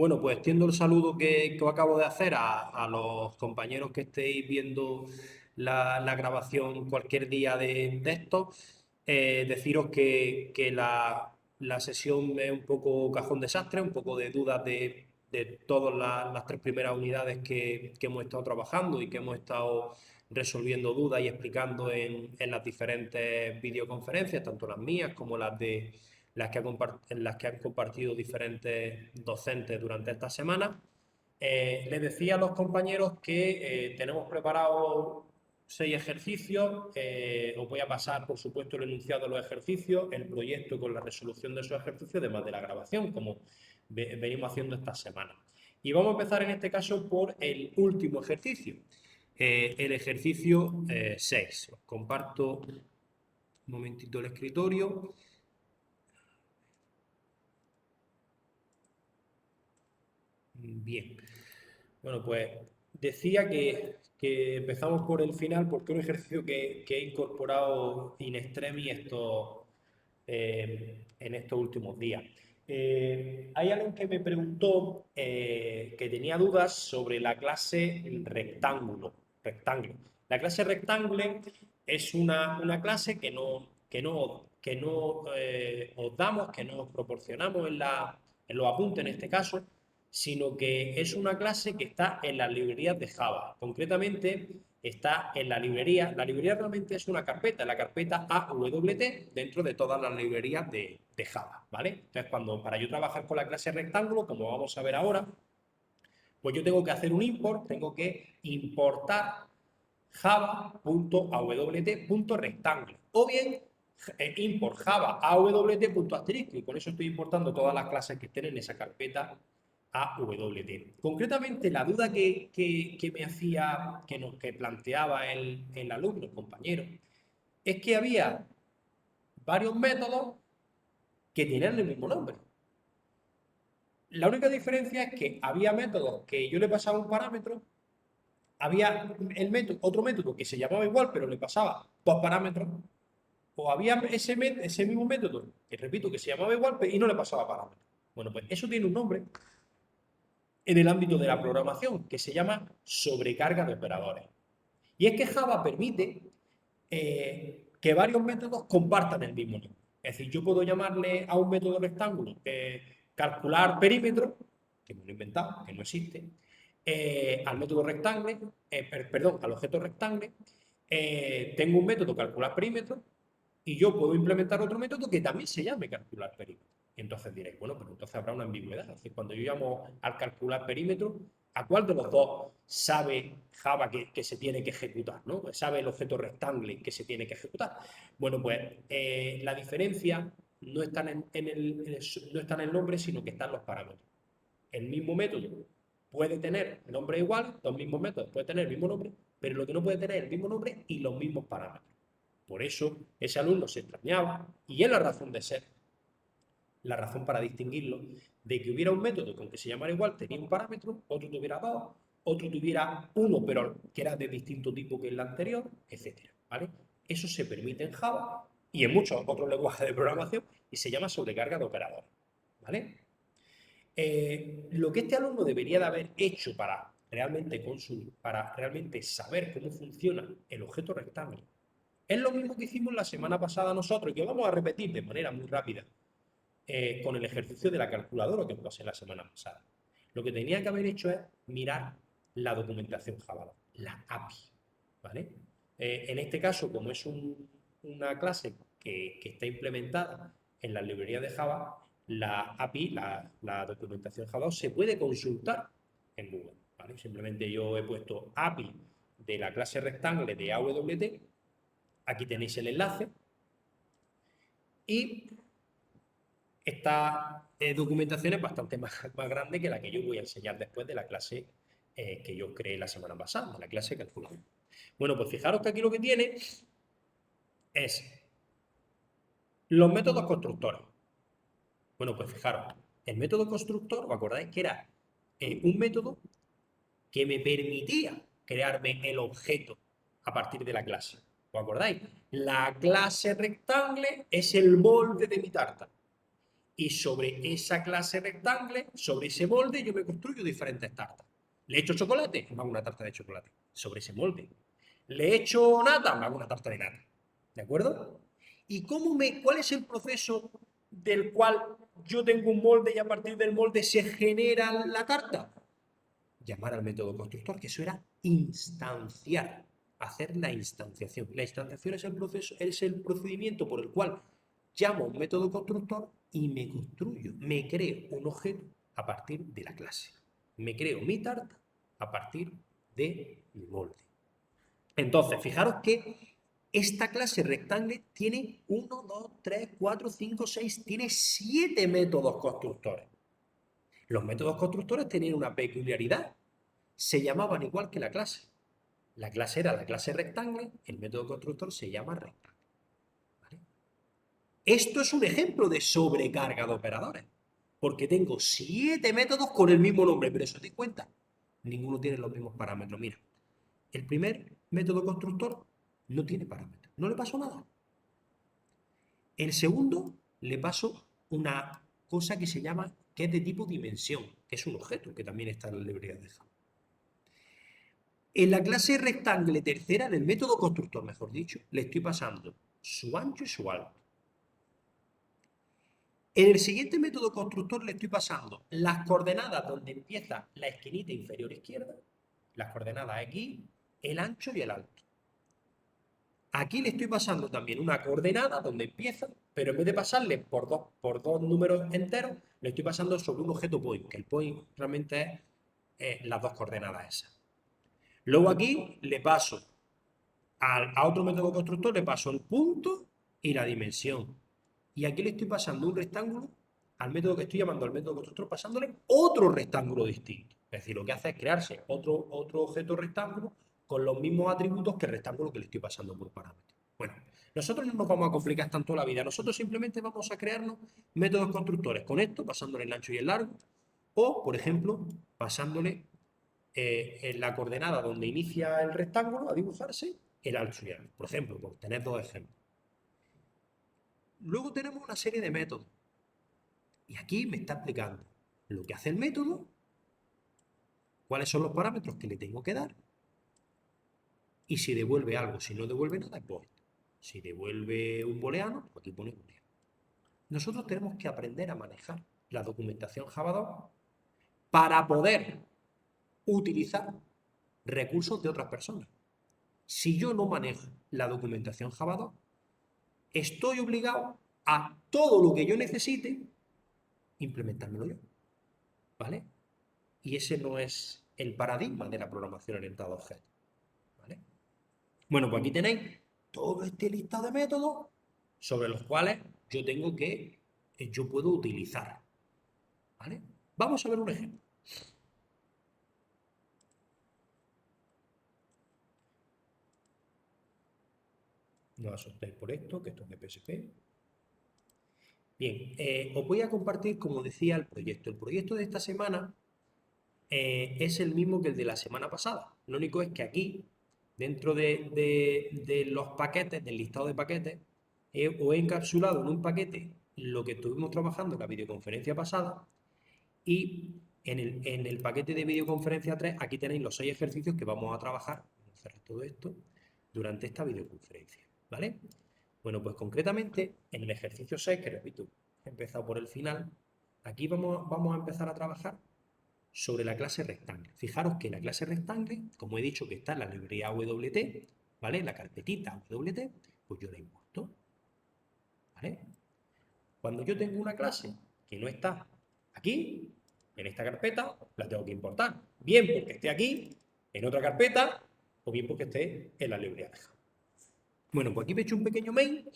Bueno, pues extiendo el saludo que os acabo de hacer a los compañeros que estéis viendo la grabación cualquier día de esto. Deciros que la sesión es un poco cajón desastre, un poco de dudas de todas las tres primeras unidades que hemos estado trabajando y que hemos estado resolviendo dudas y explicando en las diferentes videoconferencias, tanto las mías como las que han compartido diferentes docentes durante esta semana. Les decía a los compañeros que tenemos preparados 6 ejercicios. Os voy a pasar, por supuesto, el enunciado de los ejercicios, el proyecto con la resolución de esos ejercicios, además de la grabación, como venimos haciendo esta semana. Y vamos a empezar en este caso por el último ejercicio, el ejercicio 6. Os comparto un momentito el escritorio. Bien. Bueno, pues decía que empezamos por el final porque es un ejercicio que he incorporado in extremis en estos últimos días. Hay alguien que me preguntó que tenía dudas sobre la clase rectángulo. La clase rectángulo es una clase que no os damos, que no os proporcionamos en los apuntes en este caso, sino que es una clase que está en las librerías de Java. Concretamente, está en la librería realmente es una carpeta, la carpeta AWT dentro de todas las librerías de Java, ¿vale? Entonces, para yo trabajar con la clase rectángulo, como vamos a ver ahora, pues yo tengo que hacer un import, tengo que importar java.awt.rectangle o bien import java awt.asterisco, y con eso estoy importando todas las clases que estén en esa carpeta AWT. Concretamente, la duda que me hacía, que planteaba el alumno, el compañero, es que había varios métodos que tenían el mismo nombre. La única diferencia es que había métodos que yo le pasaba un parámetro, había otro método que se llamaba igual, pero le pasaba 2 parámetros, o había ese mismo método, que repito, que se llamaba igual, y no le pasaba parámetros. Bueno, pues eso tiene un nombre en el ámbito de la programación, que se llama sobrecarga de operadores. Y es que Java permite que varios métodos compartan el mismo nombre. Es decir, yo puedo llamarle a un método rectángulo calcular perímetro, que me lo he inventado, que no existe, al método rectangle, perdón, al objeto rectangle, tengo un método calcular perímetro y yo puedo implementar otro método que también se llame calcular perímetro. Y entonces diréis, bueno, pero entonces habrá una ambigüedad. Es decir, cuando yo llamo al calcular perímetro, ¿a cuál de los dos sabe Java que se tiene que ejecutar? ¿No? ¿Sabe el objeto rectangle que se tiene que ejecutar? Bueno, pues la diferencia no está no está en el nombre, sino que está en los parámetros. El mismo método puede tener nombre igual, los mismos métodos pueden tener el mismo nombre, pero lo que no puede tener es el mismo nombre y los mismos parámetros. Por eso ese alumno se extrañaba, y es la razón de ser, la razón para distinguirlo, de que hubiera un método con que se llamara igual, tenía un parámetro, otro tuviera dos, otro tuviera uno, pero que era de distinto tipo que el anterior, etcétera, ¿vale? Eso se permite en Java y en muchos otros lenguajes de programación y se llama sobrecarga de operadores, ¿vale? Lo que este alumno debería de haber hecho para realmente saber cómo funciona el objeto rectángulo es lo mismo que hicimos la semana pasada nosotros y que vamos a repetir de manera muy rápida con el ejercicio de la calculadora que pasé la semana pasada. Lo que tenía que haber hecho es mirar la documentación Java, la API, ¿vale? En este caso, como es una clase que está implementada en la librería de Java, la API, la documentación Java, se puede consultar en Google, ¿vale? Simplemente yo he puesto API de la clase rectangle de AWT, aquí tenéis el enlace, y esta documentación es bastante más grande que la que yo voy a enseñar después de la clase que yo creé la semana pasada, la clase de calculación. Bueno, pues fijaros que aquí lo que tiene es los métodos constructores. Bueno, pues fijaros, el método constructor, ¿os acordáis que era un método que me permitía crearme el objeto a partir de la clase? ¿Os acordáis? La clase rectangle es el molde de mi tarta. Y sobre esa clase rectangle, sobre ese molde, yo me construyo diferentes tartas. ¿Le echo chocolate? Me hago una tarta de chocolate. Sobre ese molde. ¿Le echo nata? Me hago una tarta de nata. ¿De acuerdo? ¿Y cuál es el proceso del cual yo tengo un molde y a partir del molde se genera la tarta? Llamar al método constructor, que eso era instanciar, hacer la instanciación. La instanciación es el proceso, es el procedimiento por el cual llamo a un método constructor y me construyo, me creo un objeto a partir de la clase. Me creo mi tarta a partir de mi molde. Entonces, fijaros que esta clase rectangle tiene 1, 2, 3, 4, 5, 6, tiene 7 métodos constructores. Los métodos constructores tenían una peculiaridad. Se llamaban igual que la clase. La clase era la clase rectangle, el método constructor se llama rectangle. ¿Vale? Esto es un ejemplo de sobrecarga de operadores, porque tengo 7 métodos con el mismo nombre, pero eso te cuenta. Ninguno tiene los mismos parámetros. Mira, el primer método constructor no tiene parámetros, no le pasó nada. El segundo le paso una cosa que se llama, que es de tipo dimensión, que es un objeto, que también está en la librería de Java. En la clase rectangle tercera, en el método constructor, mejor dicho, le estoy pasando su ancho y su alto. En el siguiente método constructor le estoy pasando las coordenadas donde empieza la esquinita inferior izquierda, las coordenadas aquí, el ancho y el alto. Aquí le estoy pasando también una coordenada donde empieza, pero en vez de pasarle por dos números enteros, le estoy pasando sobre un objeto point, que el point realmente es las dos coordenadas esas. Luego aquí le paso a otro método constructor, le paso el punto y la dimensión. Y aquí le estoy pasando un rectángulo al método que estoy llamando al método constructor, pasándole otro rectángulo distinto. Es decir, lo que hace es crearse otro objeto rectángulo con los mismos atributos que el rectángulo que le estoy pasando por parámetro. Bueno, nosotros no nos vamos a complicar tanto la vida. Nosotros simplemente vamos a crearnos métodos constructores con esto, pasándole el ancho y el largo, o, por ejemplo, pasándole en la coordenada donde inicia el rectángulo a dibujarse, el alto y el alto. Por ejemplo, por tener dos ejemplos. Luego tenemos una serie de métodos. Y aquí me está explicando lo que hace el método, cuáles son los parámetros que le tengo que dar, y si devuelve algo. Si no devuelve nada, es void. Si devuelve un booleano, pues aquí pone booleano. Nosotros tenemos que aprender a manejar la documentación Java 2 para poder utilizar recursos de otras personas. Si yo no manejo la documentación Java 2, estoy obligado a todo lo que yo necesite implementármelo yo. ¿Vale? Y ese no es el paradigma de la programación orientada a objetos. ¿Vale? Bueno, pues aquí tenéis todo este listado de métodos sobre los cuales yo puedo utilizar. ¿Vale? Vamos a ver un ejemplo. No os asustéis por esto, que esto es de PSP. Bien, os voy a compartir, como decía, el proyecto. El proyecto de esta semana es el mismo que el de la semana pasada. Lo único es que aquí, dentro de los paquetes, del listado de paquetes, os he encapsulado en un paquete lo que estuvimos trabajando en la videoconferencia pasada y en el paquete de videoconferencia 3, aquí tenéis los 6 ejercicios que vamos a trabajar, vamos a cerrar todo esto, durante esta videoconferencia, ¿vale? Bueno, pues concretamente en el ejercicio 6, que repito, he empezado por el final, aquí vamos a empezar a trabajar sobre la clase rectangle. Fijaros que la clase rectangle, como he dicho que está en la librería WT, ¿vale? La carpetita WT, pues yo la importo, ¿vale? Cuando yo tengo una clase que no está aquí, en esta carpeta, la tengo que importar. Bien porque esté aquí, en otra carpeta, o bien porque esté en la librería de Java. Bueno, pues aquí me he hecho un pequeño main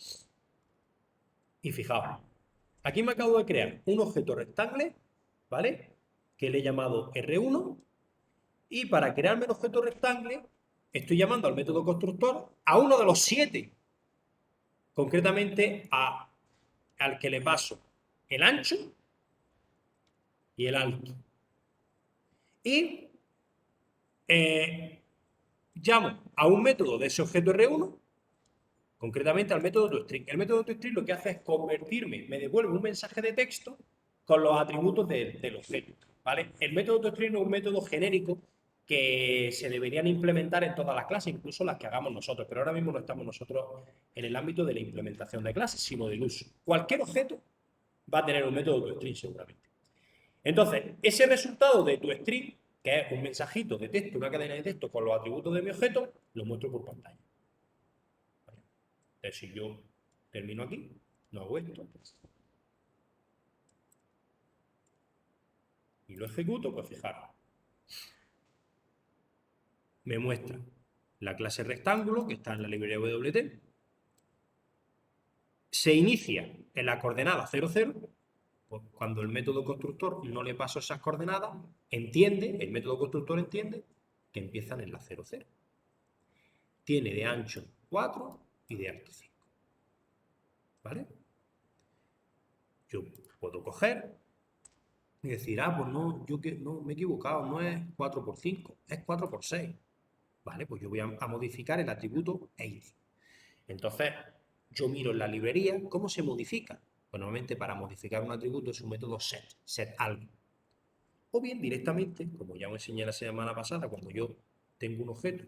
y fijaos, aquí me acabo de crear un objeto rectangle, ¿vale? Que le he llamado R1 y para crearme el objeto rectangle estoy llamando al método constructor a uno de los 7, concretamente al que le paso el ancho y el alto. Y llamo a un método de ese objeto R1, concretamente al método toString. El método toString lo que hace es convertirme, me devuelve un mensaje de texto con los atributos del objeto, ¿vale? El método toString es un método genérico que se deberían implementar en todas las clases, incluso las que hagamos nosotros, pero ahora mismo no estamos nosotros en el ámbito de la implementación de clases, sino del uso. Cualquier objeto va a tener un método toString seguramente. Entonces, ese resultado de toString, que es un mensajito de texto, una cadena de texto con los atributos de mi objeto, lo muestro por pantalla. ¿Vale? Entonces, si yo termino aquí, no hago esto, y lo ejecuto, pues fijaros, me muestra la clase rectángulo, que está en la librería WT, se inicia en la coordenada 0, 0, pues cuando el método constructor no le paso esas coordenadas, el método constructor entiende que empiezan en la 0, 0. Tiene de ancho 4 y de alto 5. ¿Vale? Yo puedo coger y decir, pues no, no, me he equivocado, no es 4 por 5, es 4 por 6. ¿Vale? Pues yo voy a modificar el atributo age. Entonces, yo miro en la librería cómo se modifica. Pues normalmente para modificar un atributo es un método set algo. O bien directamente, como ya os enseñé la semana pasada, cuando yo tengo un objeto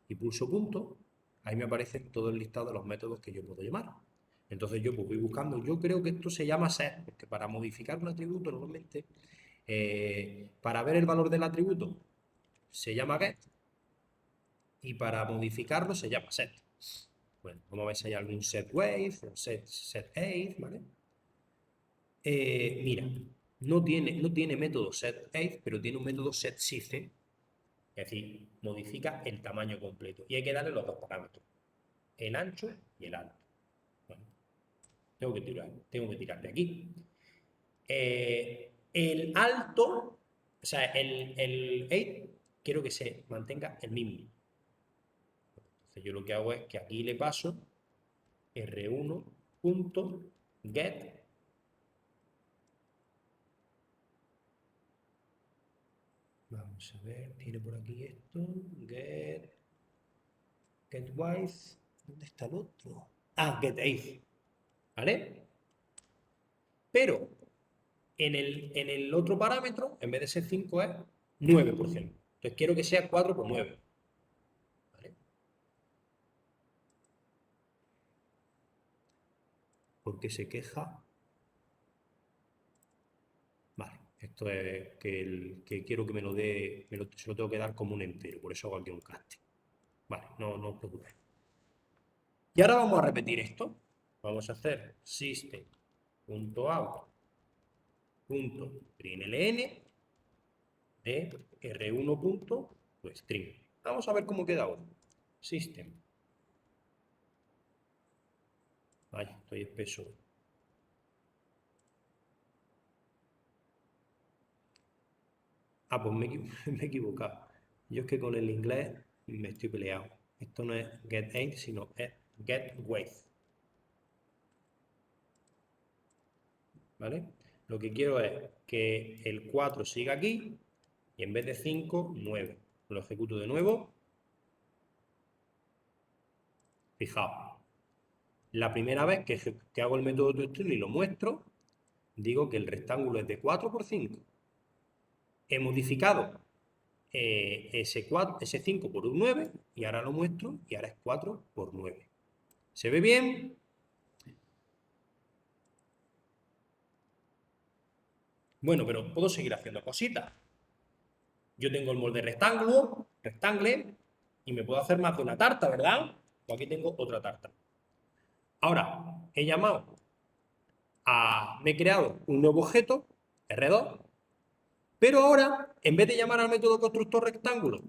y pulso punto, ahí me aparece todo el listado de los métodos que yo puedo llamar. Entonces yo pues voy buscando, yo creo que esto se llama set, porque para modificar un atributo normalmente, para ver el valor del atributo se llama get y para modificarlo se llama set. Bueno, vamos a ver si hay algún set wave o set age, ¿vale? Mira, no tiene método set age, pero tiene un método set size, es decir, modifica el tamaño completo. Y hay que darle los dos parámetros, el ancho y el alto. Bueno, tengo que tirar de aquí. El alto, o sea, el 8, quiero que se mantenga el mismo. Entonces yo lo que hago es que aquí le paso r1.get. Vamos a ver, tiene por aquí esto, getWise, ¿dónde está el otro? GetAge, ¿vale? Pero en el otro parámetro, en vez de ser 5 es 9%. Entonces quiero que sea 4 por 9. ¿Vale? Porque se queja. Vale, esto es que quiero que me lo dé, se lo tengo que dar como un entero, por eso hago aquí un casting. Vale, no os preocupéis. Y ahora vamos a repetir esto. Vamos a hacer system.out.println de r1.string. Vamos a ver cómo queda ahora. System. Vaya, estoy espeso. Pues me he equivocado. Yo es que con el inglés me estoy peleado. Esto no es getAge, sino es getWeight. ¿Vale? Lo que quiero es que el 4 siga aquí y en vez de 5, 9. Lo ejecuto de nuevo. Fijaos, la primera vez que hago el método toString y lo muestro, digo que el rectángulo es de 4 por 5. He modificado ese 5 por un 9 y ahora lo muestro y ahora es 4 por 9. ¿Se ve bien? Bueno, pero puedo seguir haciendo cositas. Yo tengo el molde rectangle, y me puedo hacer más de una tarta, ¿verdad? Pues aquí tengo otra tarta. Ahora, me he creado un nuevo objeto, R2, pero ahora, en vez de llamar al método constructor rectángulo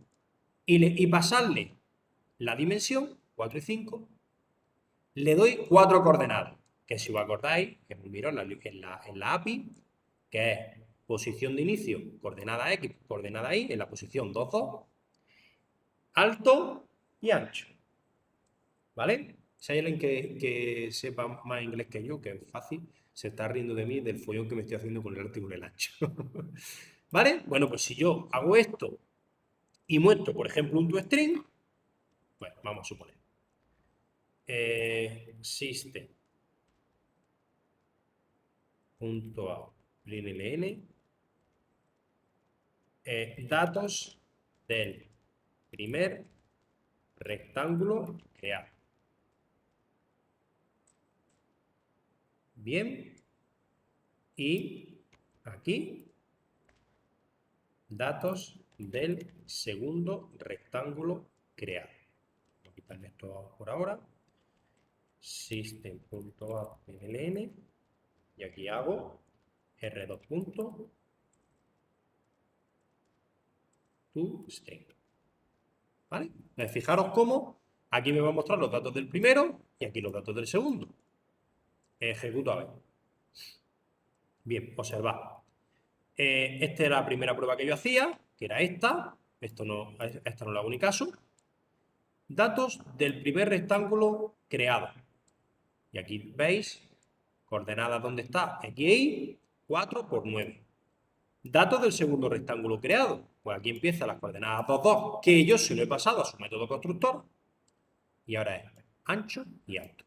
y pasarle la dimensión, 4 y 5, le doy 4 coordenadas, que si os acordáis, hemos mirado en la API, que es posición de inicio, coordenada X, coordenada Y, en la posición 2, 2, alto y ancho. ¿Vale? Si hay alguien que sepa más inglés que yo, que es fácil, se está riendo de mí del follón que me estoy haciendo con el alto y con el ancho. ¿Vale? Bueno, pues si yo hago esto y muestro, por ejemplo, un toString, bueno, vamos a suponer. System.out.println, datos del primer rectángulo creado. Bien. Y aquí, datos del segundo rectángulo creado. Voy a quitarle esto por ahora. System.out.println y aquí hago r2.toString. ¿Vale? Fijaros cómo aquí me va a mostrar los datos del primero y aquí los datos del segundo. Ejecuto a ver. Bien, observad. Esta era la primera prueba que yo hacía, que era esta. Esta no le hago ni caso. Datos del primer rectángulo creado. Y aquí veis, coordenadas donde está x e y, 4 por 9. Datos del segundo rectángulo creado. Pues aquí empiezan las coordenadas 2, 2, que yo se lo he pasado a su método constructor. Y ahora es ancho y alto.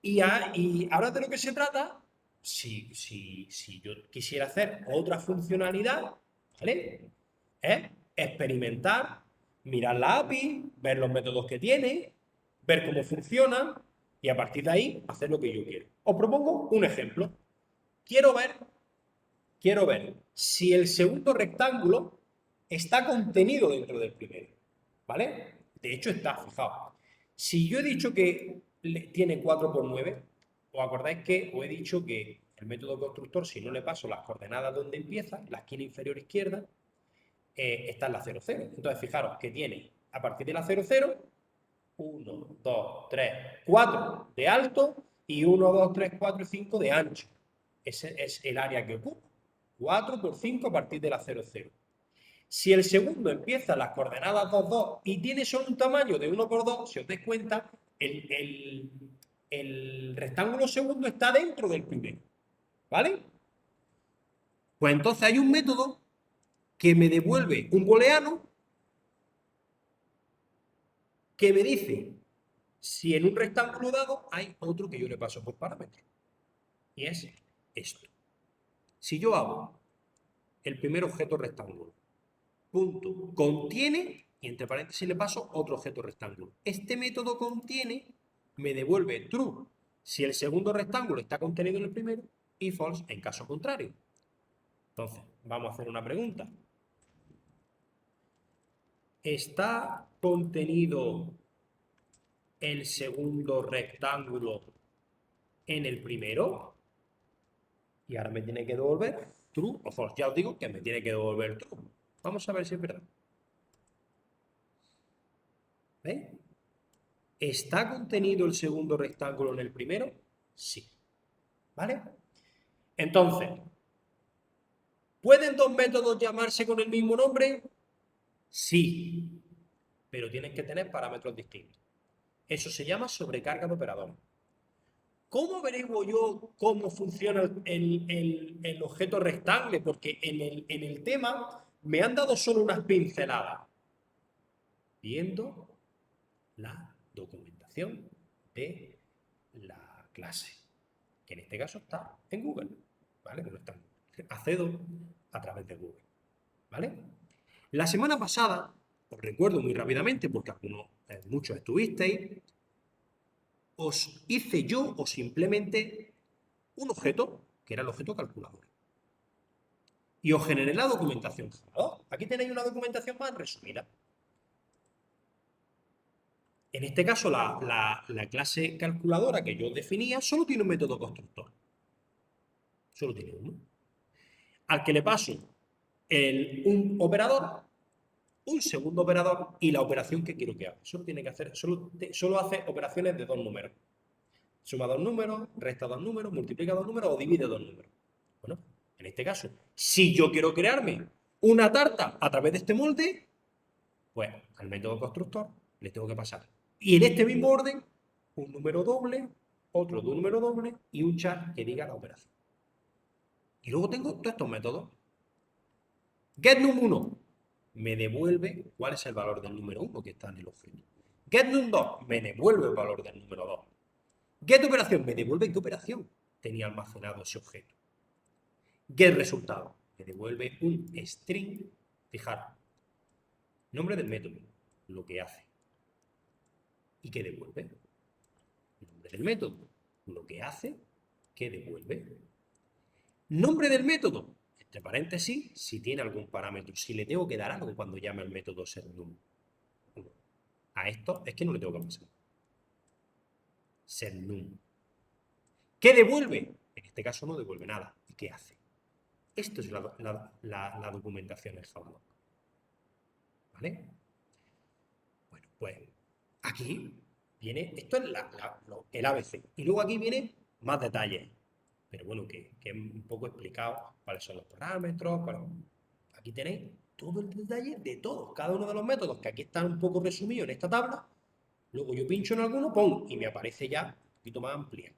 Y ahora de lo que se trata, si yo quisiera hacer otra funcionalidad, ¿vale? Es experimentar, mirar la API, ver los métodos que tiene, ver cómo funcionan y a partir de ahí hacer lo que yo quiero. Os propongo un ejemplo. Quiero ver si el segundo rectángulo está contenido dentro del primero, ¿vale? De hecho está, fijaos. Si yo he dicho que tiene 4 por 9, ¿os acordáis que os he dicho que el método constructor, si no le paso las coordenadas donde empieza, la esquina inferior izquierda, está en la 0, 0. Entonces, fijaros que tiene, a partir de la 0, 0, 1, 2, 3, 4 de alto y 1, 2, 3, 4 y 5 de ancho. Ese es el área que ocupa. 4 por 5 a partir de la 0, 0. Si el segundo empieza en las coordenadas 2, 2 y tiene solo un tamaño de 1 por 2, si os dais cuenta, el rectángulo segundo está dentro del primero. ¿Vale? Pues entonces hay un método que me devuelve un booleano que me dice si en un rectángulo dado hay otro que yo le paso por parámetro. Y es esto. Si yo hago el primer objeto rectángulo, punto, contiene, y entre paréntesis le paso otro objeto rectángulo. Este método contiene me devuelve true si el segundo rectángulo está contenido en el primero y false en caso contrario. Entonces, vamos a hacer una pregunta. ¿Está contenido el segundo rectángulo en el primero? Y ahora me tiene que devolver true o false. Ya os digo que me tiene que devolver true. Vamos a ver si es verdad. ¿Veis? ¿Está contenido el segundo rectángulo en el primero? Sí. ¿Vale? Entonces, ¿pueden dos métodos llamarse con el mismo nombre? Sí. Pero tienen que tener parámetros distintos. Eso se llama sobrecarga de operadores. ¿Cómo averiguo yo cómo funciona el objeto rectangle? Porque en el tema me han dado solo unas pinceladas. Viendo la documentación de la clase, que en este caso está en Google, ¿vale? Pero está, accedo a través de Google, ¿vale? La semana pasada, os recuerdo muy rápidamente, porque algunos, muchos estuvisteis, os hice yo o simplemente un objeto, que era el objeto calculador. Y os generé la documentación. Aquí tenéis una documentación más resumida. En este caso, la clase calculadora que yo definía solo tiene un método constructor. Solo tiene uno. Al que le paso un operador, un segundo operador y la operación que quiero que haga. Solo tiene que hacer, solo hace operaciones de dos números. Suma dos números, resta dos números, multiplica dos números o divide dos números. Bueno, en este caso, si yo quiero crearme una tarta a través de este molde, pues al método constructor le tengo que pasar. Y en este mismo orden, un número doble, otro de un número doble y un char que diga la operación. Y luego tengo todos estos métodos. GetNum1 me devuelve cuál es el valor del número 1 que está en el objeto. getNum2 me devuelve el valor del número 2. GetOperación me devuelve qué operación tenía almacenado ese objeto. GetResultado me devuelve un string, fijaros, nombre del método, lo que hace. ¿Y qué devuelve? Nombre del método, lo que hace, ¿qué devuelve? Nombre del método, entre paréntesis, si tiene algún parámetro, si le tengo que dar algo cuando llame al método setNum. A esto es que no le tengo que pasar. setNum. ¿Qué devuelve? En este caso no devuelve nada. ¿Y qué hace? Esto es la documentación en Java. ¿Vale? Bueno, pues aquí viene, esto es el ABC. Y luego aquí viene más detalles. Pero bueno, que es un poco explicado cuáles son los parámetros. Aquí tenéis todo el detalle de todos, cada uno de los métodos, que aquí están un poco resumidos en esta tabla. Luego yo pincho en alguno, pongo, y me aparece ya un poquito más ampliado.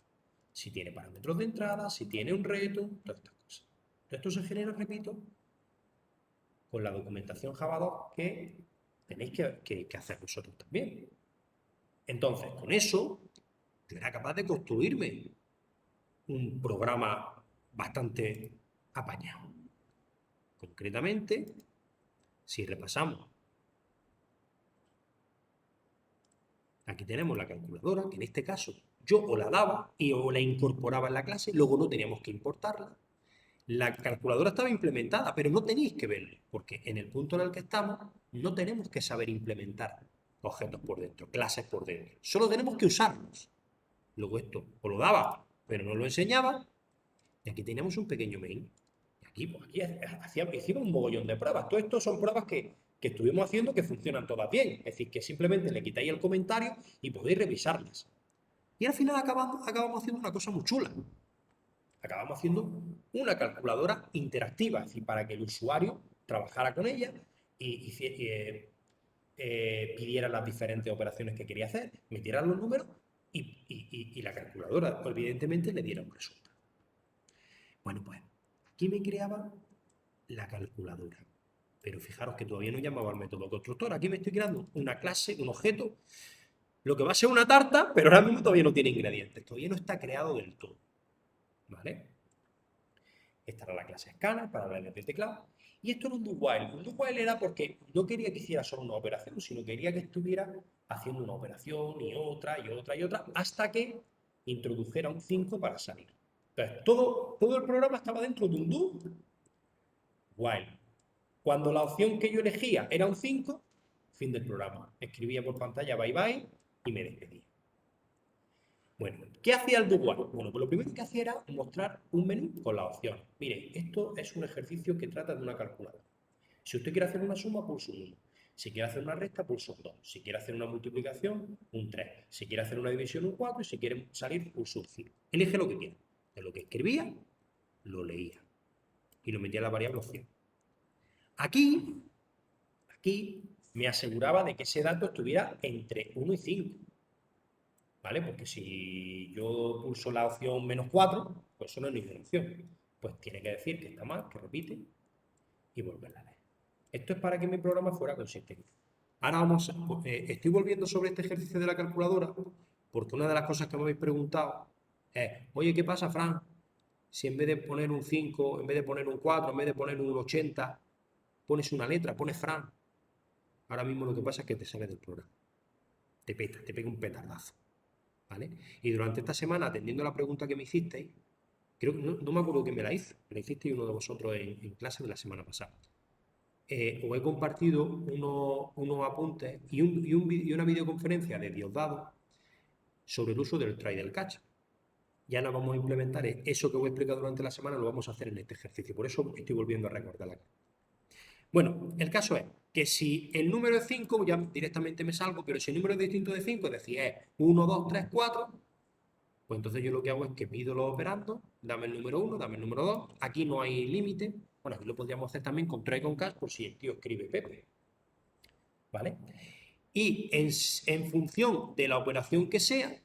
Si tiene parámetros de entrada, si tiene un reto, todas estas cosas. Esto se genera, repito, con la documentación Java 2 que tenéis que hacer vosotros también. Entonces, con eso, yo era capaz de construirme un programa bastante apañado. Concretamente, si repasamos, aquí tenemos la calculadora, que en este caso yo o la daba y o la incorporaba en la clase, luego no teníamos que importarla. La calculadora estaba implementada, pero no tenéis que verlo, porque en el punto en el que estamos no tenemos que saber implementar objetos por dentro, clases por dentro. Solo tenemos que usarlos. Luego esto os lo daba, pero no lo enseñaba. Y aquí tenemos un pequeño main. Y aquí hicimos un mogollón de pruebas. Todo esto son pruebas que estuvimos haciendo que funcionan todas bien. Es decir, que simplemente le quitáis el comentario y podéis revisarlas. Y al final acabamos haciendo una cosa muy chula. Acabamos haciendo una calculadora interactiva, es decir, para que el usuario trabajara con ella y pidiera las diferentes operaciones que quería hacer, metiera los números y la calculadora, evidentemente, le diera un resultado. Bueno, pues aquí me creaba la calculadora. Pero fijaros que todavía no llamaba al método constructor. Aquí me estoy creando una clase, un objeto, lo que va a ser una tarta, pero ahora mismo todavía no tiene ingredientes. Todavía no está creado del todo. ¿Vale? Esta era la clase Scanner para hablar de teclado. Y esto era un do while. Un do while era porque no quería que hiciera solo una operación, sino quería que estuviera haciendo una operación y otra y otra y otra, hasta que introdujera un 5 para salir. Entonces, todo el programa estaba dentro de un do while. Cuando la opción que yo elegía era un 5, fin del programa. Escribía por pantalla bye bye y me despedía. Bueno, ¿qué hacía el do while? Bueno, pues lo primero que hacía era mostrar un menú con las opciones. Mire, esto es un ejercicio que trata de una calculadora. Si usted quiere hacer una suma, pulso un 1. Si quiere hacer una resta, pulso un 2. Si quiere hacer una multiplicación, un 3. Si quiere hacer una división, un 4. Y si quiere salir, pulso un 5. Elige lo que quiera. De lo que escribía, lo leía. Y lo metía en la variable opción. Aquí me aseguraba de que ese dato estuviera entre 1 y 5. ¿Vale? Porque si yo pulso la opción menos 4, pues eso no es ninguna opción. Pues tiene que decir que está mal, que repite y volverla a leer. Esto es para que mi programa fuera consistente. Ahora estoy volviendo sobre este ejercicio de la calculadora porque una de las cosas que me habéis preguntado es, oye, ¿qué pasa, Fran? Si en vez de poner un 5, en vez de poner un 4, en vez de poner un 80, pones una letra, pones Fran. Ahora mismo lo que pasa es que te sale del programa. Te pega un petardazo. ¿Vale? Y durante esta semana, atendiendo a la pregunta que me hicisteis, creo que no me acuerdo quién me la hizo, me la hicisteis uno de vosotros en clase de la semana pasada. Os he compartido unos apuntes y una videoconferencia de Diosdado sobre el uso del try del catch. Ya no vamos a implementar eso que os he explicado durante la semana, lo vamos a hacer en este ejercicio. Por eso estoy volviendo a recordarla. Bueno, el caso es que si el número es 5, ya directamente me salgo, pero si el número es distinto de 5, es decir, es 1, 2, 3, 4, pues entonces yo lo que hago es que pido los operandos, dame el número 1, dame el número 2, aquí no hay límite, bueno, aquí lo podríamos hacer también con try con catch por si el tío escribe Pepe, ¿vale? Y en función de la operación que sea,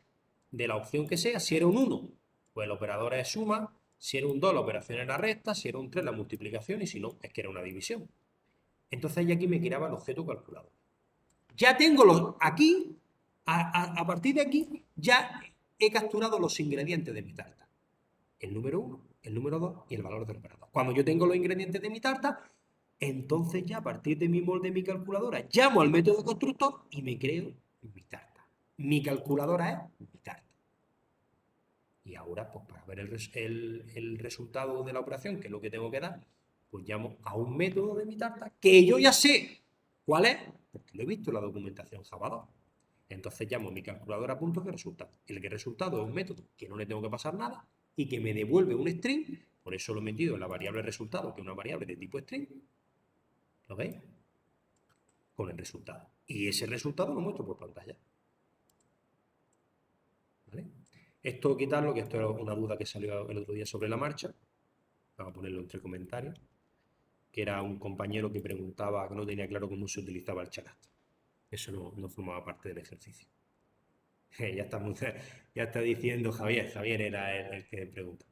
de la opción que sea, si era un 1, pues el operador es suma, si era un 2, la operación era resta, si era un 3, la multiplicación, y si no, es que era una división. Entonces ya aquí me creaba el objeto calculador. Ya tengo aquí A partir de aquí ya he capturado los ingredientes de mi tarta. El número 1, el número 2 y el valor del operador. Cuando yo tengo los ingredientes de mi tarta, entonces ya a partir de mi molde de mi calculadora, llamo al método constructor y me creo mi tarta. Mi calculadora es mi tarta. Y ahora, pues para ver el resultado de la operación, que es lo que tengo que dar, pues llamo a un método de mi tarta que yo ya sé cuál es, porque lo he visto en la documentación Java 2. Entonces llamo a mi calculadora puntos de resultado. El que resultado es un método que no le tengo que pasar nada y que me devuelve un string, por eso lo he metido en la variable resultado, que es una variable de tipo string. ¿Lo veis? Con el resultado. Y ese resultado lo muestro por pantalla. ¿Vale? Esto quitarlo, que esto era una duda que salió el otro día sobre la marcha. Vamos a ponerlo entre comentarios. Que era un compañero que preguntaba, que no tenía claro cómo se utilizaba el chat. Eso no formaba parte del ejercicio. Ya está diciendo Javier era el que pregunta.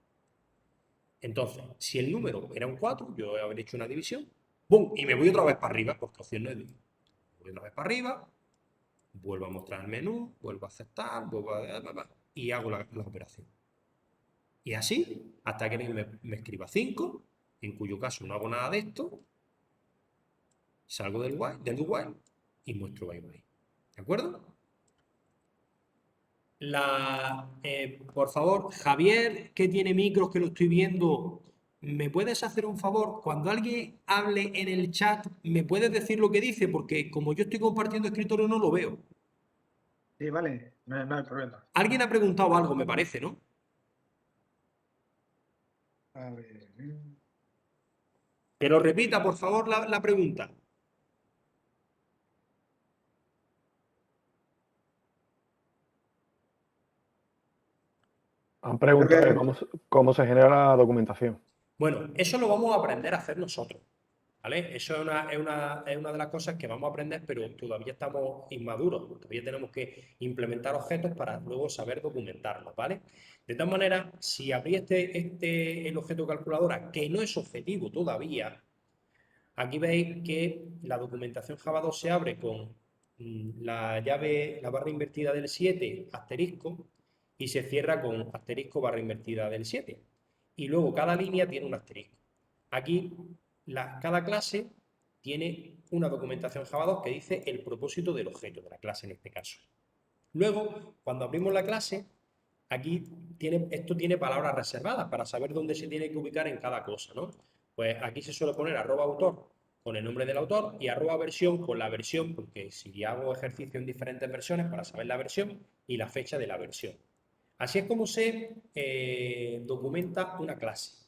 Entonces, si el número era un 4, yo voy a haber hecho una división, ¡bum! Y me voy otra vez para arriba, porque opción no es división. Voy otra vez para arriba, vuelvo a mostrar el menú, vuelvo a aceptar, y hago la operación. Y así, hasta que me escriba 5, en cuyo caso no hago nada de esto, salgo del while y muestro bye bye. ¿De acuerdo? Por favor, Javier, que tiene micros, que lo estoy viendo, ¿me puedes hacer un favor? Cuando alguien hable en el chat, ¿me puedes decir lo que dice? Porque como yo estoy compartiendo escritorio, no lo veo. Sí, vale, no hay problema. Alguien ha preguntado algo, me parece, ¿no? A ver. Pero repita, por favor, la pregunta. Han Creo preguntado de que cómo se genera la documentación. Bueno, eso lo vamos a aprender a hacer nosotros, ¿vale? Eso es una de las cosas que vamos a aprender, pero todavía estamos inmaduros, todavía tenemos que implementar objetos para luego saber documentarlos, ¿vale? De tal manera, si abrís el objeto calculadora, que no es objetivo todavía, aquí veis que la documentación Java 2 se abre con la llave, la barra invertida del 7, asterisco, y se cierra con asterisco barra invertida del 7. Y luego cada línea tiene un asterisco. Aquí cada clase tiene una documentación Java 2 que dice el propósito del objeto, de la clase en este caso. Luego, cuando abrimos la clase, aquí esto tiene palabras reservadas para saber dónde se tiene que ubicar en cada cosa, ¿no? Pues aquí se suele poner @autor con el nombre del autor y @versión con la versión, porque si hago ejercicio en diferentes versiones para saber la versión y la fecha de la versión. Así es como se documenta una clase.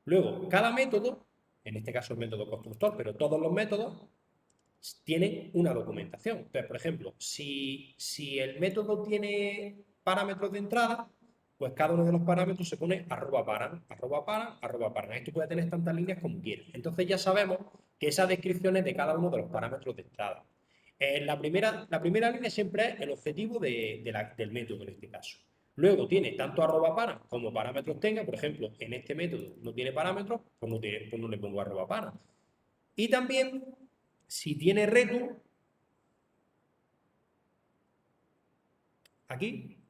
Luego, cada método, en este caso el método constructor, pero todos los métodos tienen una documentación. Entonces, por ejemplo, si el método tiene parámetros de entrada, pues cada uno de los parámetros se pone @param, @param. Esto puede tener tantas líneas como quieras. Entonces ya sabemos que esa descripción es de cada uno de los parámetros de entrada. La primera línea siempre es el objetivo del método en este caso. Luego tiene tanto @param como parámetros tenga. Por ejemplo, en este método no tiene parámetros, pues no le pongo @param. Y también, si tiene return, aquí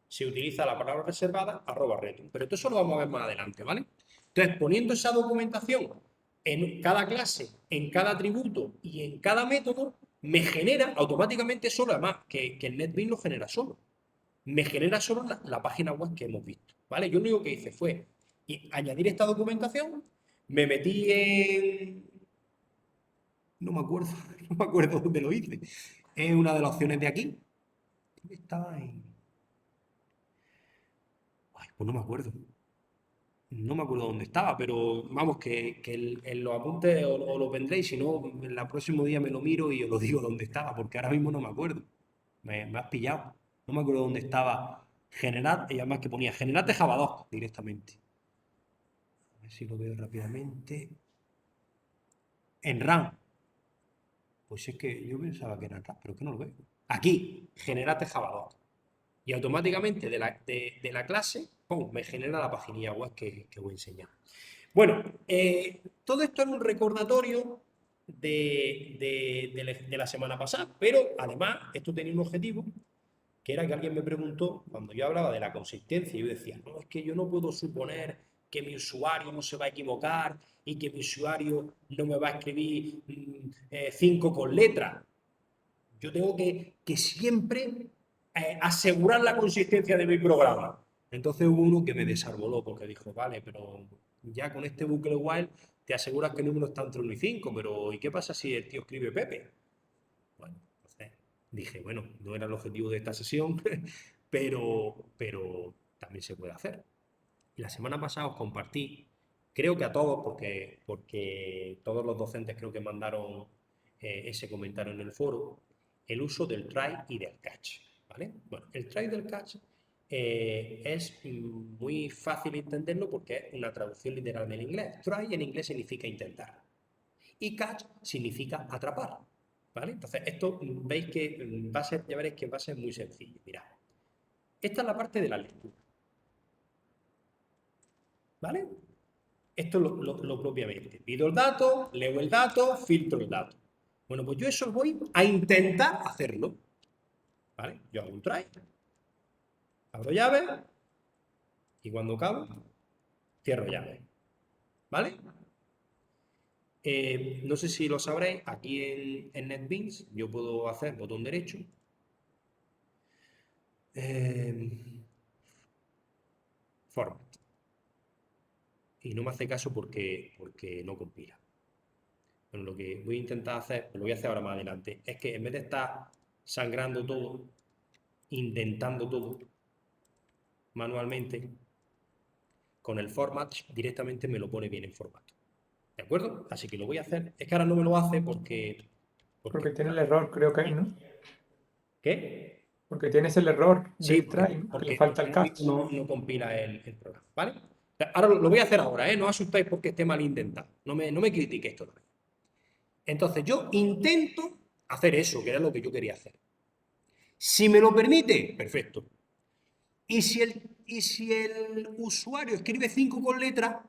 se utiliza la palabra reservada @return. Pero esto eso lo vamos a ver más adelante, ¿vale? Entonces, poniendo esa documentación en cada clase, en cada atributo y en cada método, me genera automáticamente solo, además que el NetBeans lo genera solo. Me genera solo la página web que hemos visto, ¿vale? Yo lo único que hice fue añadir esta documentación, me metí en... No me acuerdo, no me acuerdo dónde lo hice. Es una de las opciones de aquí. Estaba en... Ay, pues no me acuerdo. No me acuerdo dónde estaba, pero vamos, que en los apuntes o lo vendréis, si no, el próximo día me lo miro y os lo digo dónde estaba, porque ahora mismo no me acuerdo. Me has pillado. No me acuerdo dónde estaba generar, y además que ponía generate Java 2 directamente. A ver si lo veo rápidamente. En RAM. Pues es que yo pensaba que era en RAM, pero que no lo veo. Aquí, generate Java 2. Y automáticamente de la clase, ¡pum!, me genera la paginilla web que voy a enseñar. Bueno, todo esto es un recordatorio de la semana pasada. Pero además, esto tenía un objetivo, que era que alguien me preguntó, cuando yo hablaba de la consistencia, yo decía, no, es que yo no puedo suponer que mi usuario no se va a equivocar y que mi usuario no me va a escribir 5 con letras. Yo tengo que siempre asegurar la consistencia de mi programa. Entonces hubo uno que me desarboló porque dijo, vale, pero ya con este bucle while te aseguras que el número está entre 1 y 5, pero ¿y qué pasa si el tío escribe Pepe? Bueno, entonces dije, bueno, no era el objetivo de esta sesión, pero también se puede hacer. Y la semana pasada os compartí, creo que a todos, porque todos los docentes creo que mandaron ese comentario en el foro, el uso del try y del catch, ¿vale? Bueno, el try y del catch es muy fácil entenderlo porque es una traducción literal del inglés. Try en inglés significa intentar y catch significa atrapar, ¿vale? Entonces, esto veis que va a ser, ya veréis que va a ser muy sencillo. Mirad, esta es la parte de la lectura, ¿vale? Esto es lo propiamente. Pido el dato, leo el dato, filtro el dato. Bueno, pues yo eso voy a intentar hacerlo, ¿vale? Yo hago un try, abro llave y cuando acabo, cierro llave, ¿vale? No sé si lo sabréis, aquí en NetBeans yo puedo hacer botón derecho, format, y no me hace caso porque no compila. Bueno, lo que voy a intentar hacer, lo voy a hacer ahora más adelante, es que en vez de estar sangrando todo, intentando todo manualmente, con el format directamente me lo pone bien en formato. ¿De acuerdo? Así que lo voy a hacer. Es que ahora no me lo hace Porque tiene el error, creo que es, ¿no? ¿Qué? Porque tienes el error Sí, del try, ¿no? Que le porque falta el ahora catch. mismo no compila el programa, ¿vale? Ahora lo voy a hacer ahora, ¿eh? No os asustáis porque esté mal intentado. No me critiquéis todavía. Entonces, yo intento hacer eso, que era lo que yo quería hacer. Si me lo permite, perfecto. Y si el usuario escribe 5 con letra,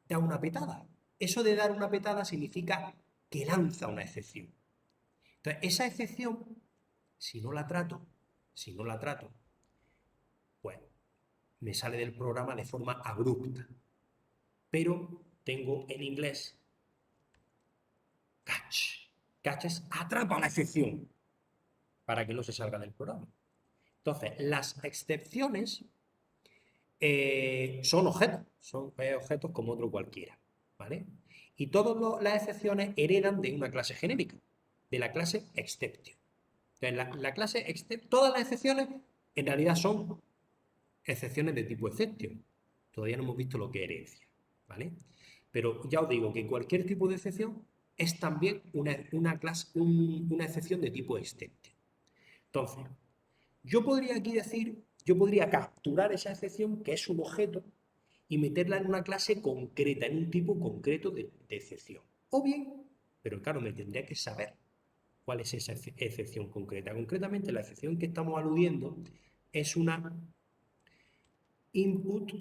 da una petada. Eso de dar una petada significa que lanza una excepción. Entonces, esa excepción, si no la trato, pues me sale del programa de forma abrupta. Pero tengo en inglés catch. Catch es atrapa la excepción para que no se salga del programa. Entonces, las excepciones son objetos como otro cualquiera, ¿vale? Y todas las excepciones heredan de una clase genérica, de la clase exception. Entonces, la clase todas las excepciones en realidad son excepciones de tipo exception. Todavía no hemos visto lo que es herencia, ¿vale? Pero ya os digo que cualquier tipo de excepción es también una excepción de tipo exception. Entonces, yo podría capturar esa excepción, que es un objeto, y meterla en una clase concreta, en un tipo concreto de excepción. O bien, pero claro, me tendría que saber cuál es esa excepción concreta. Concretamente, la excepción que estamos aludiendo es una input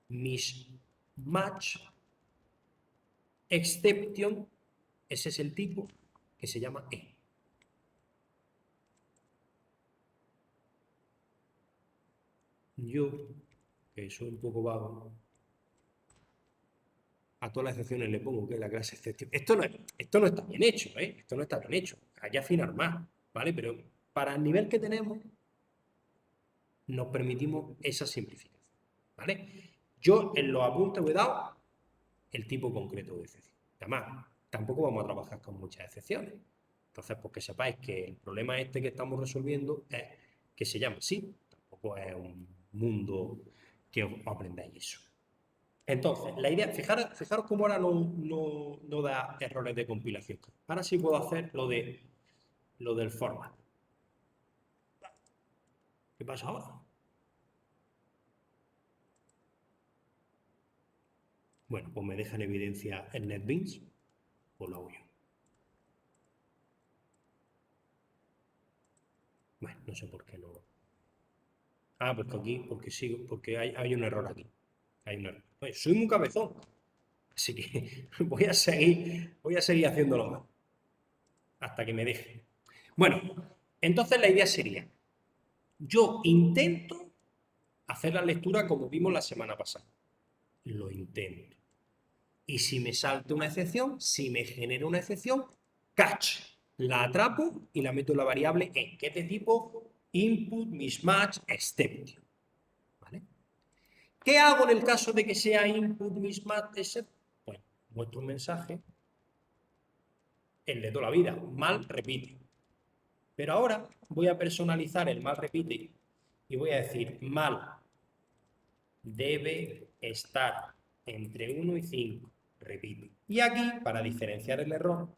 mismatch exception, ese es el tipo que se llama E. Yo, que soy un poco vago, a todas las excepciones le pongo que es la clase exception. Esto no está bien hecho, ¿eh? Esto no está bien hecho. Hay que afinar más, ¿vale? Pero para el nivel que tenemos, nos permitimos esa simplificación, ¿vale? Yo en los apuntes he dado el tipo concreto de excepción. Además, tampoco vamos a trabajar con muchas excepciones. Entonces, pues que sepáis que el problema este que estamos resolviendo es que se llama así. Tampoco es un mundo que os aprendáis eso. Entonces, la idea, fijaros cómo ahora no da errores de compilación. Ahora sí puedo hacer lo del format. ¿Qué pasa ahora? Bueno, pues me deja en evidencia el NetBeans, pues lo hago yo. Bueno, no sé por qué no. Ah, porque aquí, porque sigo, porque hay un error aquí. Hay un error. Oye, soy muy cabezón. Así que voy a seguir haciéndolo más hasta que me deje. Bueno, entonces la idea sería, yo intento hacer la lectura como vimos la semana pasada. Lo intento. Y si me salta una excepción, si me genera una excepción, catch. La atrapo y la meto en la variable en, que es de tipo input mismatch exception. ¿Vale? ¿Qué hago en el caso de que sea input mismatch exception? Pues muestro un mensaje, el de toda la vida, mal repite. Pero ahora voy a personalizar el mal repite y voy a decir mal debe estar entre 1 y 5, repite. Y aquí, para diferenciar el error,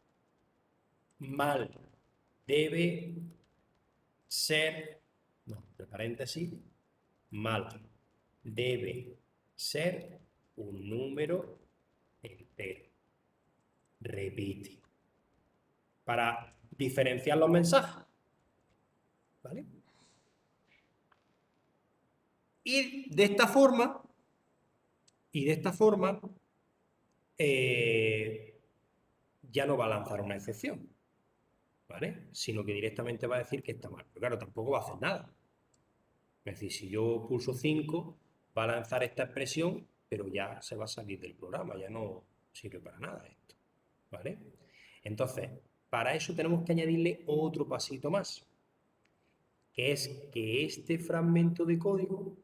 mal debe ser, no, entre paréntesis, mal debe ser un número entero. Repite. Para diferenciar los mensajes. ¿Vale? Y de esta forma, ya no va a lanzar una excepción, ¿vale? Sino que directamente va a decir que está mal. Pero claro, tampoco va a hacer nada. Es decir, si yo pulso 5, va a lanzar esta expresión, pero ya se va a salir del programa, ya no sirve para nada esto, ¿vale? Entonces, para eso tenemos que añadirle otro pasito más, que es que este fragmento de código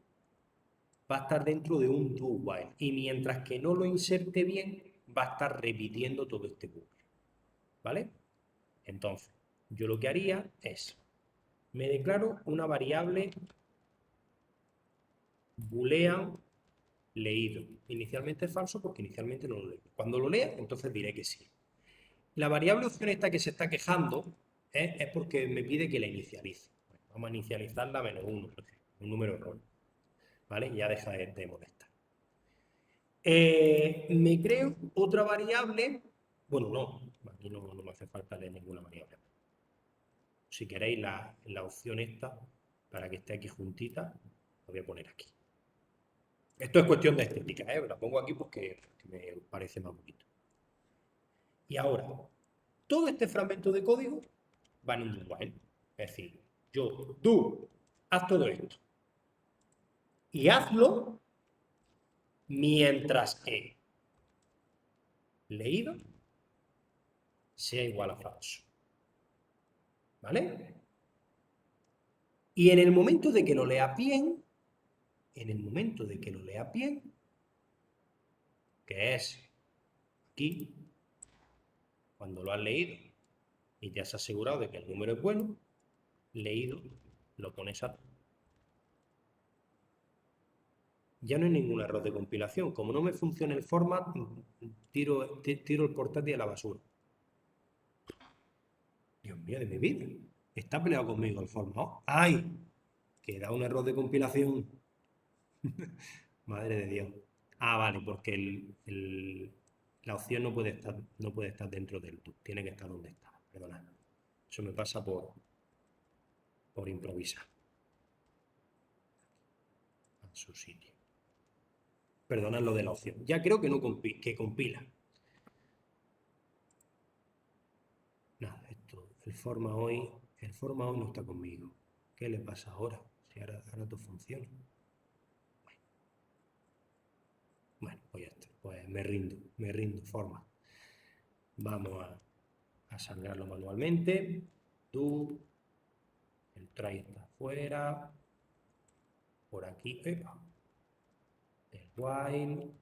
va a estar dentro de un do while y mientras que no lo inserte bien, va a estar repitiendo todo este bucle, ¿vale? Entonces, yo lo que haría es, me declaro una variable boolean leído. Inicialmente es falso porque inicialmente no lo leo. Cuando lo lea, entonces diré que sí. La variable opción esta que se está quejando es porque me pide que la inicialice. Bueno, vamos a inicializarla menos 1, un número erróneo. ¿Vale? Ya deja de molestar. Me creo otra variable. Bueno, no, aquí no me hace falta leer ninguna variable. Si queréis la opción esta, para que esté aquí juntita, la voy a poner aquí. Esto es cuestión de estética, ¿eh? La pongo aquí porque me parece más bonito. Y ahora, todo este fragmento de código va en un do while. Es decir, yo, do, haz todo esto. Y hazlo mientras que leído sea igual a falso. ¿Vale? Y en el momento de que lo lea bien, que es aquí, cuando lo has leído y te has asegurado de que el número es bueno, leído, lo pones a... Ya no hay ningún error de compilación. Como no me funciona el format, tiro el portátil a la basura. Dios mío, de mi vida. Está peleado conmigo el format. ¡Ay! Que da un error de compilación. Madre de Dios. Ah, vale, porque la opción no puede estar dentro del do. Tiene que estar donde está. Perdonad. Eso me pasa por improvisar. A su sitio. Perdonad lo de la opción. Ya creo que no que compila. Nada, el forma hoy no está conmigo. ¿Qué le pasa ahora? Si ahora todo funciona. Bueno, pues ya está. Pues me rindo, forma. Vamos a sangrarlo manualmente. Do. El try está afuera. Por aquí. ¡Epa! El while.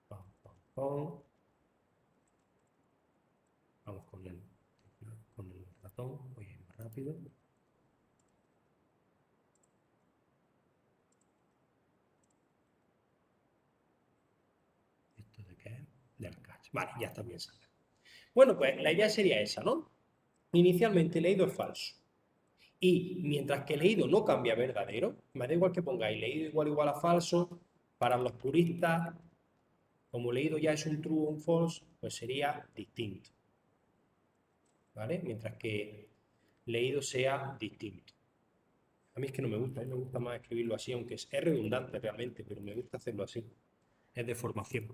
Pam, pam, pam. Vamos con el ratón. Voy a ir más rápido. ¿Esto de qué es? Del catch. Vale, ya está bien sangrado. Bueno, pues la idea sería esa, ¿no? Inicialmente leído es falso. Y mientras que leído no cambia a verdadero, me da igual que pongáis leído igual a falso, para los puristas, como leído ya es un true o un false, pues sería distinto. ¿Vale? Mientras que leído sea distinto. A mí es que no me gusta, a mí me gusta más escribirlo así, aunque es redundante realmente, pero me gusta hacerlo así. es de formación.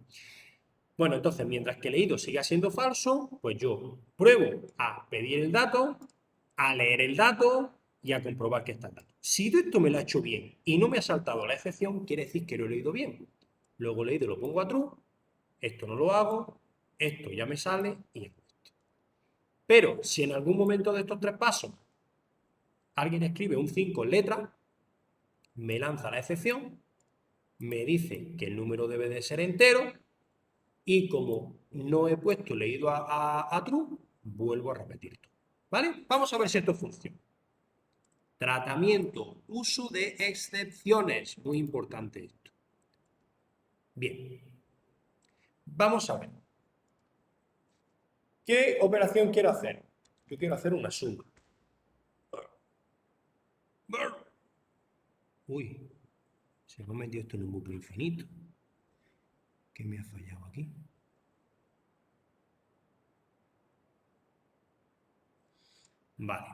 Bueno, entonces, mientras que leído siga siendo falso, pues yo pruebo a pedir el dato, a leer el dato y a comprobar que está el dato. Si esto me lo ha hecho bien y no me ha saltado la excepción, quiere decir que lo he leído bien. Luego leído lo pongo a true, esto no lo hago, esto ya me sale y esto. Pero si en algún momento de estos tres pasos alguien escribe un 5 en letra, me lanza la excepción, me dice que el número debe de ser entero y como no he puesto leído a true, vuelvo a repetir todo. ¿Vale? Vamos a ver si esto funciona. Tratamiento, uso de excepciones. Muy importante esto. Bien. Vamos a ver. ¿Qué operación quiero hacer? Yo quiero hacer una suma. Uy, se me ha metido esto en un bucle infinito. ¿Qué me ha fallado aquí? Vale.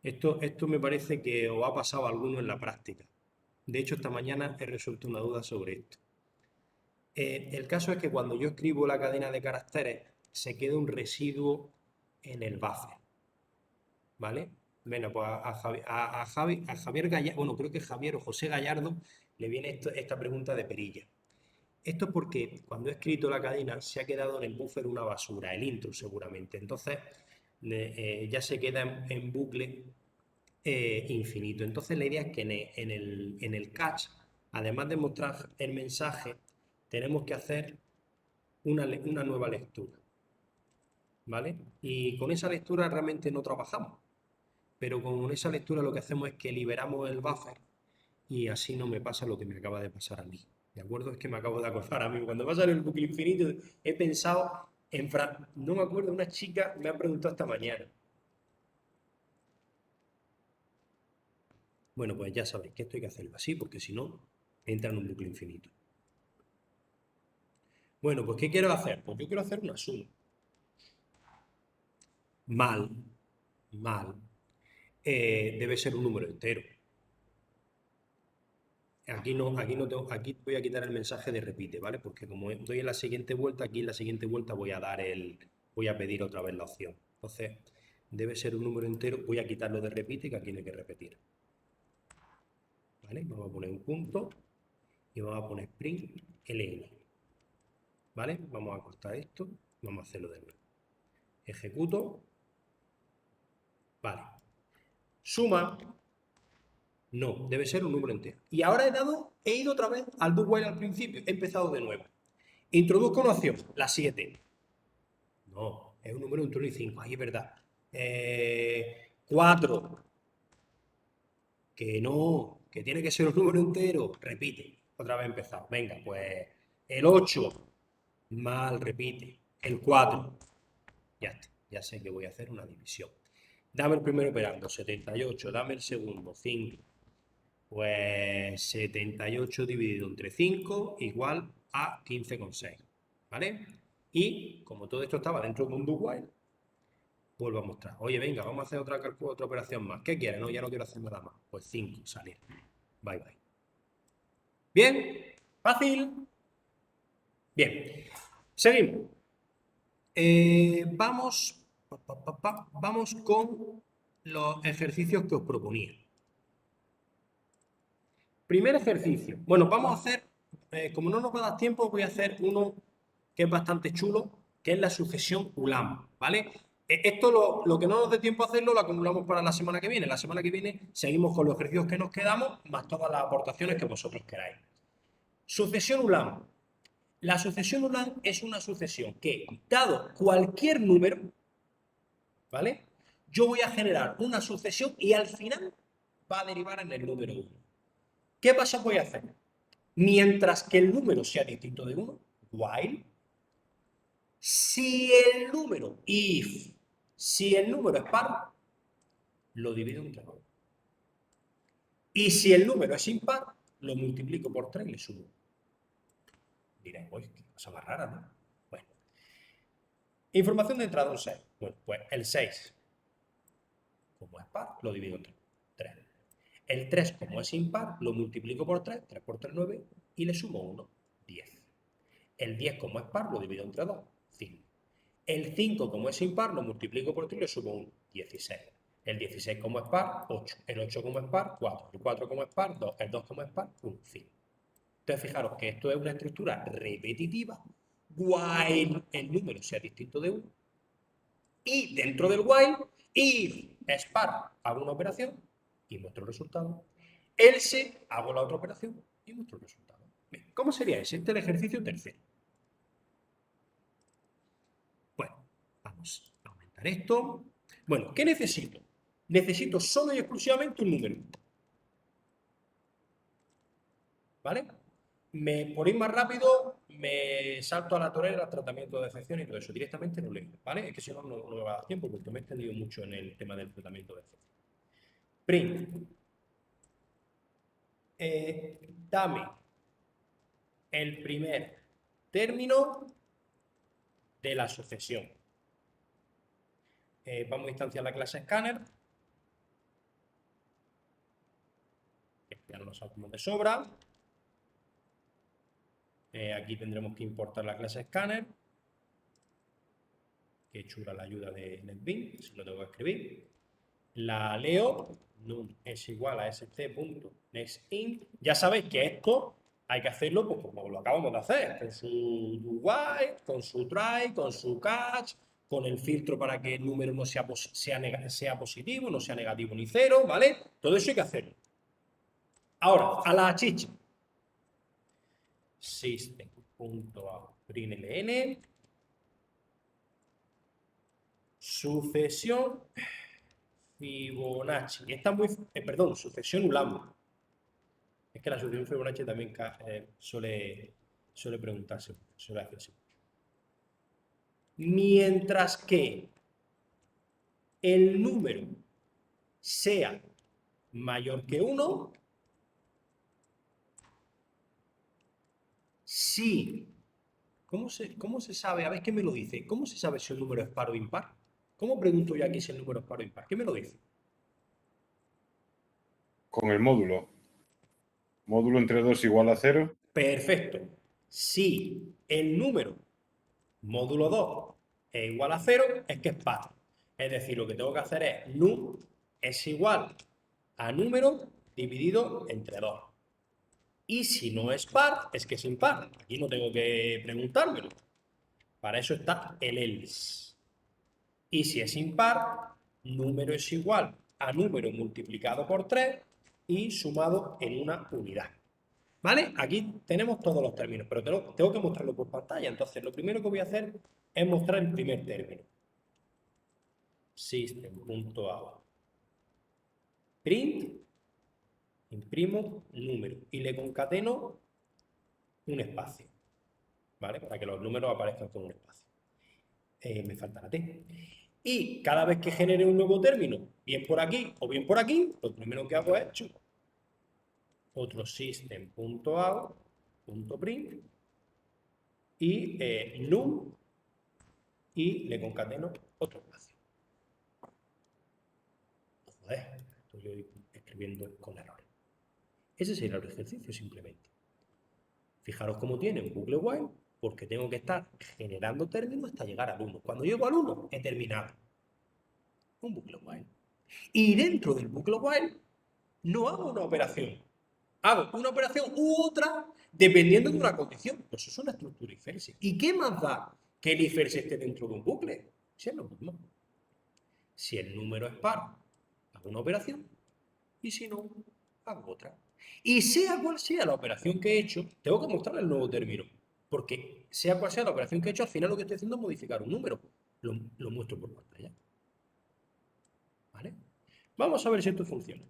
Esto me parece que os ha pasado a alguno en la práctica. De hecho, esta mañana he resuelto una duda sobre esto. El caso es que cuando yo escribo la cadena de caracteres, se queda un residuo en el buffer. ¿Vale? Bueno, pues a Javier Gallardo, bueno, creo que Javier o José Gallardo le viene esta pregunta de perilla. Esto es porque cuando he escrito la cadena se ha quedado en el buffer una basura, el intro seguramente. Entonces ya se queda en bucle infinito. Entonces la idea es que en el catch, además de mostrar el mensaje, tenemos que hacer una nueva lectura. ¿Vale? Y con esa lectura realmente no trabajamos. Pero con esa lectura lo que hacemos es que liberamos el buffer y así no me pasa lo que me acaba de pasar a mí. ¿De acuerdo? Es que me acabo de acordar a mí. Cuando me ha salido el bucle infinito, he pensado en no me acuerdo, una chica me ha preguntado esta mañana. Bueno, pues ya sabéis que esto hay que hacerlo así, porque si no, entra en un bucle infinito. Bueno, pues ¿qué quiero hacer? Pues yo quiero hacer una suma. Mal. Debe ser un número entero. Aquí voy a quitar el mensaje de repite, ¿vale? Porque como estoy en la siguiente vuelta, aquí en la siguiente vuelta voy a pedir otra vez la opción. Entonces, debe ser un número entero. Voy a quitarlo de repite, que aquí no hay que repetir. ¿Vale? Vamos a poner un punto y vamos a poner print ln. ¿Vale? Vamos a cortar esto. Vamos a hacerlo de nuevo. Ejecuto. Vale. Suma. No, debe ser un número entero. Y ahora he ido otra vez al do while al principio. He empezado de nuevo. Introduzco una opción, la 7. No, es un número entre 1 y 5. Ahí es verdad. 4. Que no, que tiene que ser un número entero. Repite. Otra vez he empezado. Venga, pues el 8. Mal, repite. El 4. Ya está. Ya sé que voy a hacer una división. Dame el primero operando, 78. Dame el segundo, 5. Pues 78 dividido entre 5 igual a 15,6. ¿Vale? Y como todo esto estaba dentro de un do while, vuelvo a mostrar. Oye, venga, vamos a hacer otra operación más. ¿Qué quieres? No, ya no quiero hacer nada más. Pues 5, salir. Bye, bye. ¿Bien? ¿Fácil? Bien. Seguimos. Vamos con los ejercicios que os proponía. Primer ejercicio. Bueno, vamos a hacer, como no nos va a dar tiempo, voy a hacer uno que es bastante chulo, que es la sucesión Ulam, ¿vale? Esto lo que no nos dé tiempo a hacerlo lo acumulamos para la semana que viene. La semana que viene seguimos con los ejercicios que nos quedamos, más todas las aportaciones que vosotros queráis. Sucesión Ulam. La sucesión Ulam es una sucesión que, dado cualquier número, ¿vale? Yo voy a generar una sucesión y al final va a derivar en el número 1. ¿Qué pasa voy a hacer? Mientras que el número sea distinto de 1, while, si el número es par, lo divido entre 2. Y si el número es impar, lo multiplico por 3 y le sumo. Diréis, pues, qué cosa más rara, ¿no? Bueno. Información de entrada un 6. Bueno, pues el 6, como es par, lo divido entre 3. El 3, como es impar, lo multiplico por 3, 3 por 3, 9, y le sumo 1, 10. El 10 como es par lo divido entre 2, 5. El 5 como es impar lo multiplico por 3 y le sumo 1, 16. El 16 como es par, 8. El 8 como es par, 4. El 4 como es par, 2. El 2 como es par, 1, 5. Entonces, fijaros que esto es una estructura repetitiva, while el número sea distinto de 1. Y dentro del while, if es par, hago una operación y muestro el resultado. Else, hago la otra operación y muestro el resultado. Bien, ¿cómo sería ese? Este es el ejercicio tercero. Bueno, vamos a aumentar esto. Bueno, ¿qué necesito? Necesito solo y exclusivamente un número. ¿Vale? Por ir más rápido, me salto a la torera, al tratamiento de excepción y todo eso. Directamente lo leo, ¿vale? Es que si no, no me va a dar tiempo porque me he extendido mucho en el tema del tratamiento de excepción. Print. Dame el primer término de la sucesión. Vamos a instanciar la clase scanner. Ya no lo sabemos de sobra. Aquí tendremos que importar la clase scanner. Qué chula la ayuda de NetBeans, si lo tengo que escribir. La leo, num es igual a st.nextInt. Ya sabéis que esto hay que hacerlo pues, como lo acabamos de hacer, con su do while, con su try, con su catch, con el filtro para que el número no sea positivo, no sea negativo ni cero, ¿vale? Todo eso hay que hacerlo. Ahora, a la chicha. System.out.println sucesión Fibonacci. Esta muy, perdón, sucesión Ulambo. Es que la sucesión Fibonacci también suele preguntarse, suele hacerse. Mientras que el número sea mayor que 1, si... ¿Cómo se sabe? A ver, ¿qué me lo dice? ¿Cómo se sabe si el número es par o impar? ¿Cómo pregunto yo aquí si el número es par o impar? ¿Qué me lo dice? Con el módulo. Módulo entre 2 igual a 0. Perfecto. Si el número módulo 2 es igual a 0, es que es par. Es decir, lo que tengo que hacer es num es igual a número dividido entre 2. Y si no es par, es que es impar. Aquí no tengo que preguntármelo. Para eso está el else. Y si es impar, número es igual a número multiplicado por 3 y sumado en una unidad. ¿Vale? Aquí tenemos todos los términos, pero tengo que mostrarlo por pantalla. Entonces, lo primero que voy a hacer es mostrar el primer término. System.out. Print, imprimo número y le concateno un espacio. ¿Vale? Para que los números aparezcan con un espacio. Me falta la T. Y cada vez que genere un nuevo término, bien por aquí o bien por aquí, lo primero que hago es otro system.out.print y num y le concateno otro espacio. Joder, estoy escribiendo con errores. Ese sería el ejercicio simplemente. Fijaros cómo tiene un bucle while, porque tengo que estar generando términos hasta llegar al 1. Cuando llego al 1, he terminado. Un bucle while. Y dentro del bucle while, no hago una operación. Hago una operación u otra dependiendo de una condición. Pues eso es una estructura if else. ¿Y qué más da que el if else esté dentro de un bucle? Si es lo mismo. Si el número es par, hago una operación. Y si no, hago otra. Y sea cual sea la operación que he hecho, tengo que mostrar el nuevo término. Porque sea cual sea la operación que he hecho, al final lo que estoy haciendo es modificar un número. Lo muestro por pantalla. ¿Vale? Vamos a ver si esto funciona.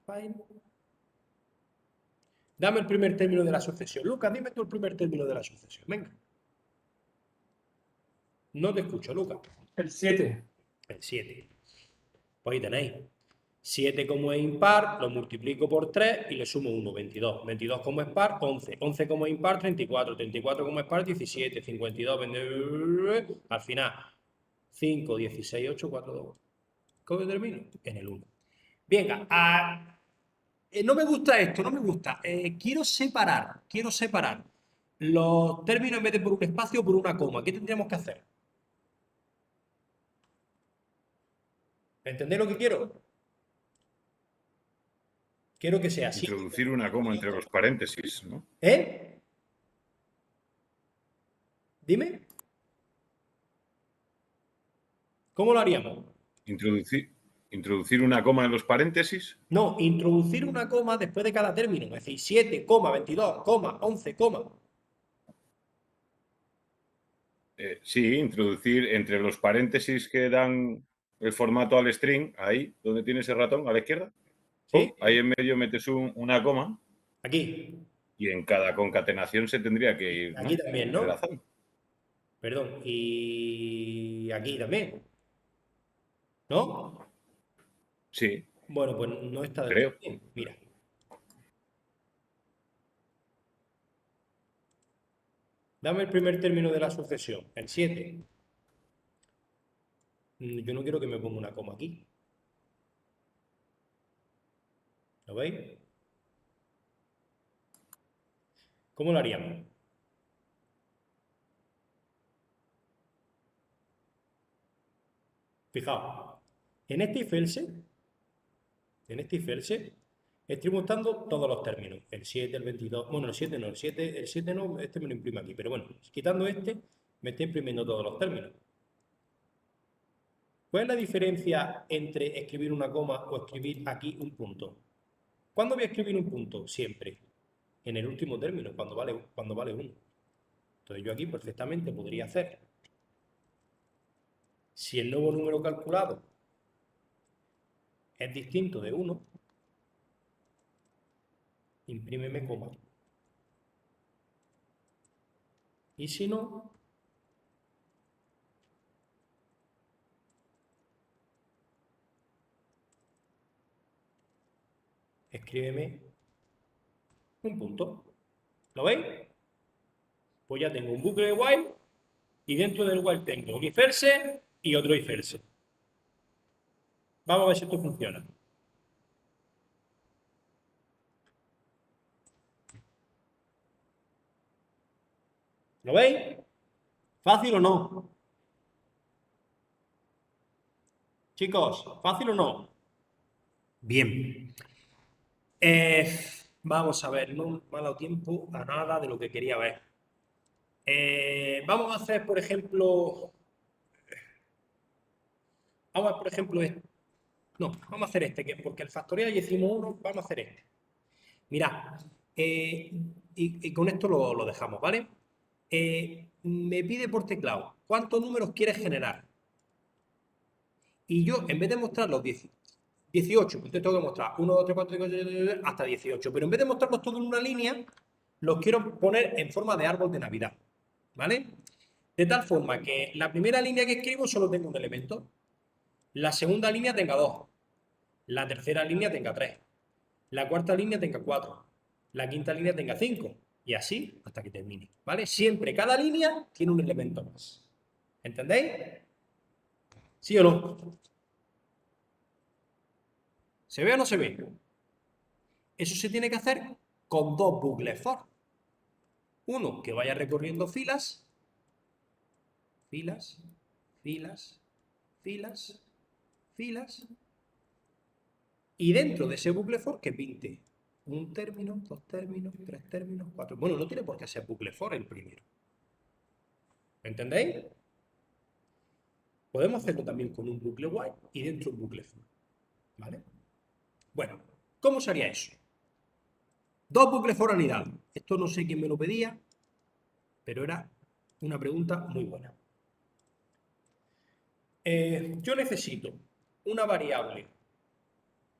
File. Dame el primer término de la sucesión. Lucas, dime tú el primer término de la sucesión. Venga. No te escucho, Lucas. El 7. El 7. Pues ahí tenéis. 7 como es impar, lo multiplico por 3 y le sumo 1, 22. 22 como es par, 11. 11 como es impar, 34. 34 como es par, 17. 52, 22. Al final, 5, 16, 8, 4, 2. ¿Cómo termino? En el 1. Venga, no me gusta esto, no me gusta. Quiero separar los términos en vez de por un espacio por una coma. ¿Qué tendríamos que hacer? ¿Entendéis lo que quiero? Quiero que sea así. Introducir una coma entre los paréntesis, ¿no? ¿Eh? Dime. ¿Cómo lo haríamos? Introducir una coma en los paréntesis. No, introducir una coma después de cada término. Es decir, 7,22, 11, Sí, introducir entre los paréntesis que dan el formato al string, ahí donde tienes el ratón, a la izquierda. ¿Sí? Ahí en medio metes una coma Aquí. y en cada concatenación se tendría que ir, ¿no? Aquí también, ¿no? Enlazando. Perdón. Y aquí también. ¿No? Sí, Bueno, pues no está del creo. todo bien. Mira. Dame el primer término de la sucesión, el 7. Yo no quiero que me ponga una coma aquí. ¿Lo veis? ¿Cómo lo haríamos? Fijaos, en este if else, estoy mostrando todos los términos. El 7, el 22, bueno, el 7 no, este me lo imprime aquí, pero bueno, quitando este, me está imprimiendo todos los términos. ¿Cuál es la diferencia entre escribir una coma o escribir aquí un punto? ¿Cuándo voy a escribir un punto? Siempre. En el último término, cuando vale 1. Entonces yo aquí perfectamente podría hacer, si el nuevo número calculado es distinto de 1, imprímeme coma. Y si no, escríbeme un punto. ¿Lo veis? Pues ya tengo un bucle de while y dentro del while tengo un if else y otro if else. Vamos a ver si esto funciona. ¿Lo veis? ¿Fácil o no? Chicos, ¿fácil o no? Bien. Vamos a ver, no me ha dado tiempo a nada de lo que quería ver. Vamos a hacer, por ejemplo... Vamos a ver, por ejemplo, este. No, vamos a hacer este, porque el factorial ya hicimos uno, vamos a hacer este. Mirad, y con esto lo dejamos, ¿vale? Me pide por teclado, ¿cuántos números quieres generar? Y yo, en vez de mostrar los 18, pues te tengo que mostrar 1, 2, 3, 4, 5, hasta 18, pero en vez de mostrarlos todos en una línea, los quiero poner en forma de árbol de Navidad, ¿vale? De tal forma que la primera línea que escribo solo tenga un elemento, la segunda línea tenga 2, la tercera línea tenga 3, la cuarta línea tenga 4, la quinta línea tenga 5, y así hasta que termine, ¿vale? Siempre cada línea tiene un elemento más. ¿Entendéis? ¿Sí o no? ¿Se ve o no se ve? Eso se tiene que hacer con dos bucles for. Uno que vaya recorriendo filas, filas, filas, filas, filas, y dentro de ese bucle for que pinte un término, dos términos, tres términos, cuatro. Bueno, no tiene por qué ser bucle for el primero. ¿Entendéis? Podemos hacerlo también con un bucle while y dentro un bucle for. ¿Vale? Bueno, ¿cómo sería eso? Dos bucles for anidados. Esto no sé quién me lo pedía, pero era una pregunta muy buena. Yo necesito una variable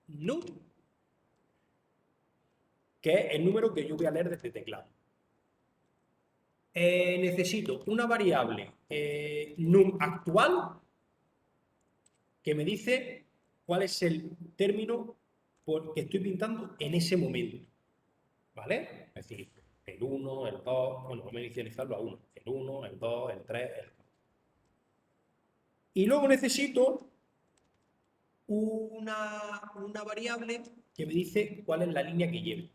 num, que es el número que yo voy a leer desde teclado. Necesito una variable num actual que me dice cuál es el término que estoy pintando en ese momento. ¿Vale? Es decir, el 1, el 2, bueno, vamos a inicializarlo a 1. El 1, el 2, el 3, el 4. Y luego necesito una variable que me dice cuál es la línea que llevo.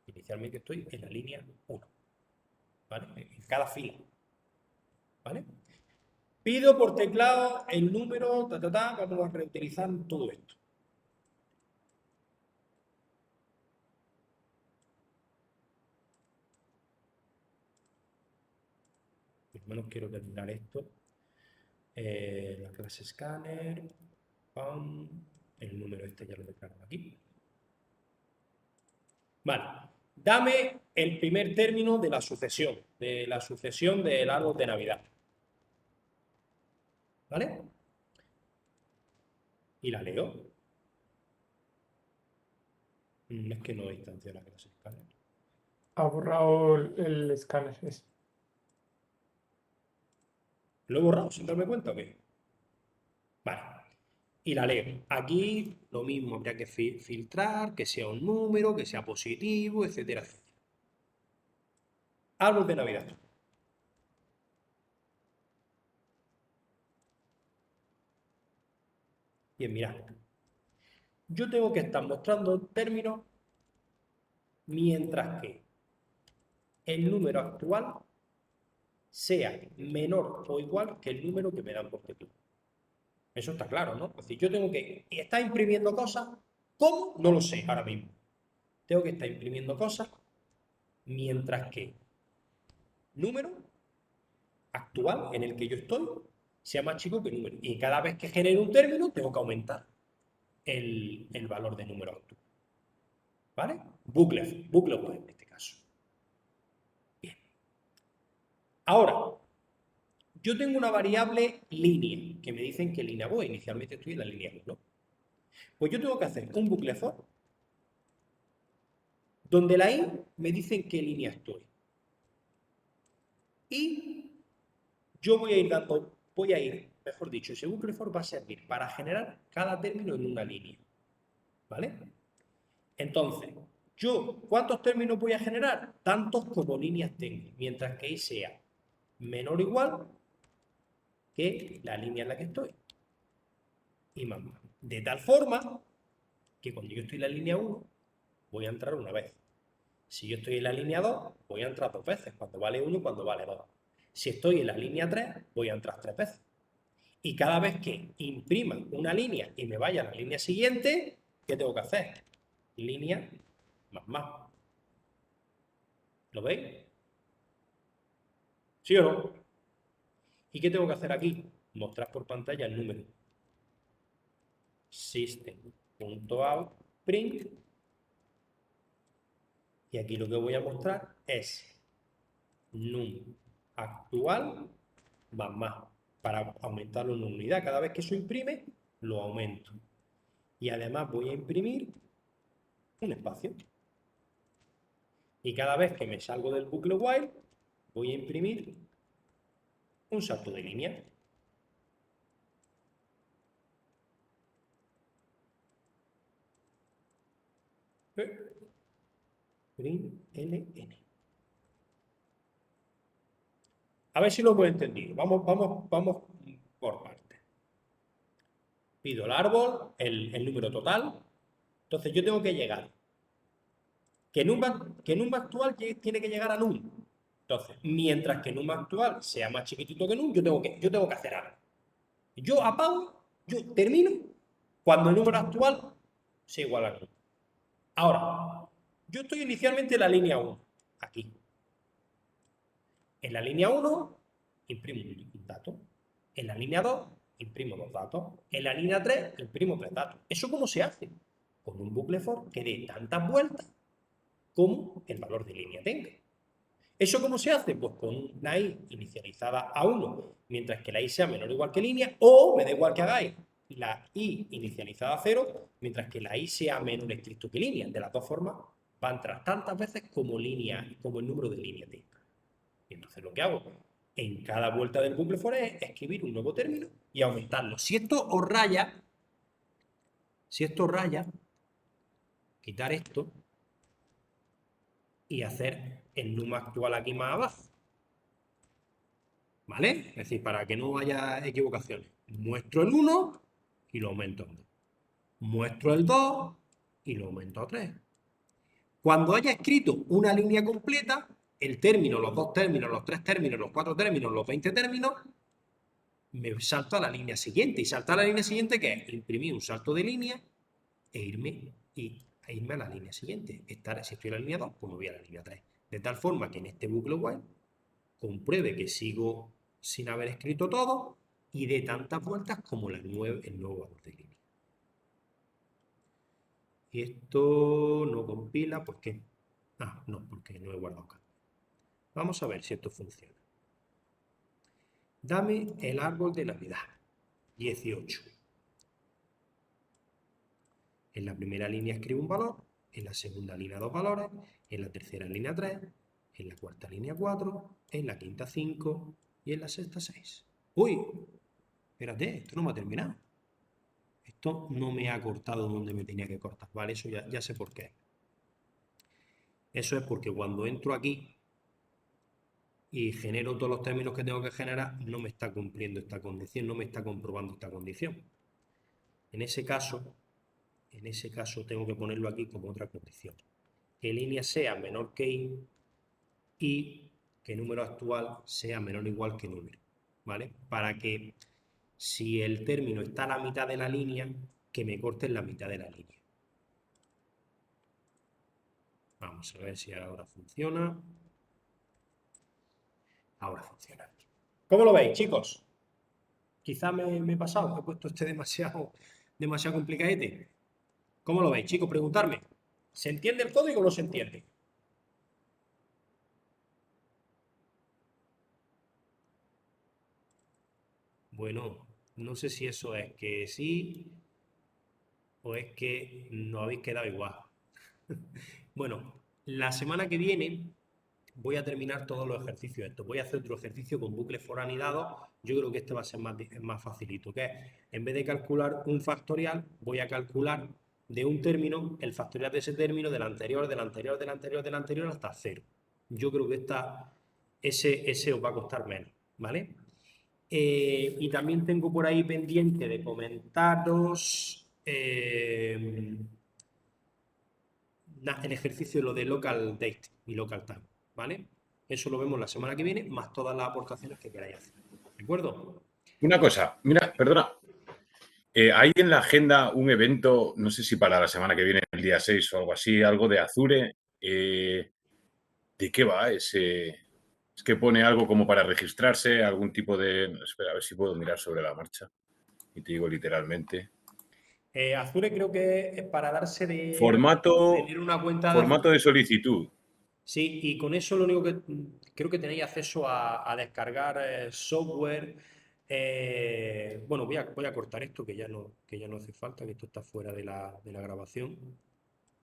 Inicialmente estoy en la línea 1, ¿vale? En cada fila, ¿vale? Pido por teclado el número, vamos a reutilizar todo esto. Por lo menos quiero terminar esto. La clase scanner, el número este ya lo declaro aquí. Vale, dame el primer término de la sucesión del árbol de Navidad. ¿Vale? Y la leo. Es que no instancia la clase scanner. Ha borrado el escáner. ¿Lo he borrado sin darme cuenta o qué? Vale. Y la leo. Aquí lo mismo, habría que filtrar, que sea un número, que sea positivo, etcétera, etcétera. Árbol de Navidad. Bien, mirad. Yo tengo que estar mostrando términos mientras que el número actual sea menor o igual que el número que me dan por teclado. Eso está claro, ¿no? Es decir, yo tengo que estar imprimiendo cosas. ¿Cómo? No lo sé ahora mismo. Tengo que estar imprimiendo cosas mientras que número actual en el que yo estoy sea más chico que el número. Y cada vez que genere un término, tengo que aumentar el valor de número actual. ¿Vale? Bucle while en este caso. Bien. Ahora, yo tengo una variable línea, que me dicen qué línea voy. Inicialmente estoy en la línea 1. Pues yo tengo que hacer un bucle for, donde la i me dicen qué línea estoy. Y yo mejor dicho, ese bucle for va a servir para generar cada término en una línea. ¿Vale? Entonces, ¿cuántos términos voy a generar? Tantos como líneas tengo, mientras que i sea menor o igual que la línea en la que estoy. Y más. De tal forma que cuando yo estoy en la línea 1, voy a entrar una vez. Si yo estoy en la línea 2, voy a entrar 2 veces, cuando vale 1 y cuando vale 2. Si estoy en la línea 3, voy a entrar 3 veces. Y cada vez que imprima una línea y me vaya a la línea siguiente, ¿qué tengo que hacer? Línea más. ¿Lo veis? ¿Sí o no? ¿Y qué tengo que hacer aquí? Mostrar por pantalla el número. System.out.print. Y aquí lo que voy a mostrar es num actual más, para aumentarlo en unidad. Cada vez que eso imprime, lo aumento. Y además voy a imprimir un espacio. Y cada vez que me salgo del bucle while, voy a imprimir un salto de línea. Print ln. A ver si lo hemos entendido. Vamos por partes. Pido el árbol, el número total. Entonces yo tengo que llegar. Que num actual tiene que llegar a num. Entonces, mientras que num actual sea más chiquitito que num, yo tengo que hacer algo. Yo apago, yo termino cuando el número actual sea igual a num. Ahora, yo estoy inicialmente en la línea 1, aquí. En la línea 1 imprimo un dato. En la línea 2 imprimo 2 datos. En la línea 3 imprimo 3 datos. ¿Eso cómo se hace? Con un bucle for que dé tantas vueltas como el valor de línea tenga. ¿Eso cómo se hace? Pues con una i inicializada a 1, mientras que la i sea menor o igual que línea, o me da igual que hagáis la i inicializada a 0, mientras que la i sea menor estricto que línea. De las dos formas va a entrar tantas veces como el número de línea tenga. Y entonces lo que hago en cada vuelta del bucle for es escribir un nuevo término y aumentarlo. Si esto os raya, quitar esto y hacer el num actual aquí más abajo. ¿Vale? Es decir, para que no haya equivocaciones. Muestro el 1 y lo aumento en 2. Muestro el 2 y lo aumento a 3. Cuando haya escrito una línea completa, el término, los 2 términos, los 3 términos, los 4 términos, los 20 términos, me salto a la línea siguiente. Y saltar a la línea siguiente, ¿qué es? Imprimir un salto de línea e irme a la línea siguiente. Si estoy en la línea 2, pues me voy a la línea 3. De tal forma que en este bucle while compruebe que sigo sin haber escrito todo y dé tantas vueltas como el nuevo valor de línea. Y esto no compila, ¿por qué? Ah, no, porque no he guardado cambio. Vamos a ver si esto funciona. Dame el árbol de Navidad. 18. En la primera línea escribo un valor, en la segunda línea 2 valores, en la tercera línea 3, en la cuarta línea 4, en la quinta 5 y en la sexta 6. ¡Uy! Espérate, esto no me ha terminado. Esto no me ha cortado donde me tenía que cortar, ¿vale? Eso ya sé por qué. Eso es porque cuando entro aquí y genero todos los términos que tengo que generar, no me está cumpliendo esta condición, no me está comprobando esta condición. En ese caso tengo que ponerlo aquí como otra condición. Que línea sea menor que i y que número actual sea menor o igual que número, ¿vale? Para que si el término está a la mitad de la línea, que me corte en la mitad de la línea. Vamos a ver si ahora funciona. Ahora funciona. ¿Cómo lo veis, chicos? Quizá me he pasado, he puesto este demasiado complicadete. ¿Cómo lo veis, chicos? Preguntarme. ¿Se entiende el código o no se entiende? Bueno, no sé si eso es que sí o es que no habéis quedado igual. Bueno, la semana que viene voy a terminar todos los ejercicios estos. Voy a hacer otro ejercicio con bucles for anidados. Yo creo que este va a ser más facilito, que es, en vez de calcular un factorial, voy a calcular de un término, el factorial de ese término, del anterior, del anterior, del anterior, del anterior, hasta 0. Yo creo que ese os va a costar menos, ¿vale? Y también tengo por ahí pendiente de comentaros el ejercicio de lo de local date y local time, ¿vale? Eso lo vemos la semana que viene, más todas las aportaciones que queráis hacer. ¿De acuerdo? Una cosa, mira, perdona. Hay en la agenda un evento, no sé si para la semana que viene, el día 6 o algo así, algo de Azure. ¿De qué va ese? Es que pone algo como para registrarse, algún tipo de... Espera, a ver si puedo mirar sobre la marcha. Y te digo literalmente. Azure creo que es para darse de Formato tener una cuenta de Azure. de solicitud. Sí, y con eso lo único que creo que tenéis acceso a descargar software. Bueno, voy a cortar esto que ya no hace falta, que esto está fuera de la grabación.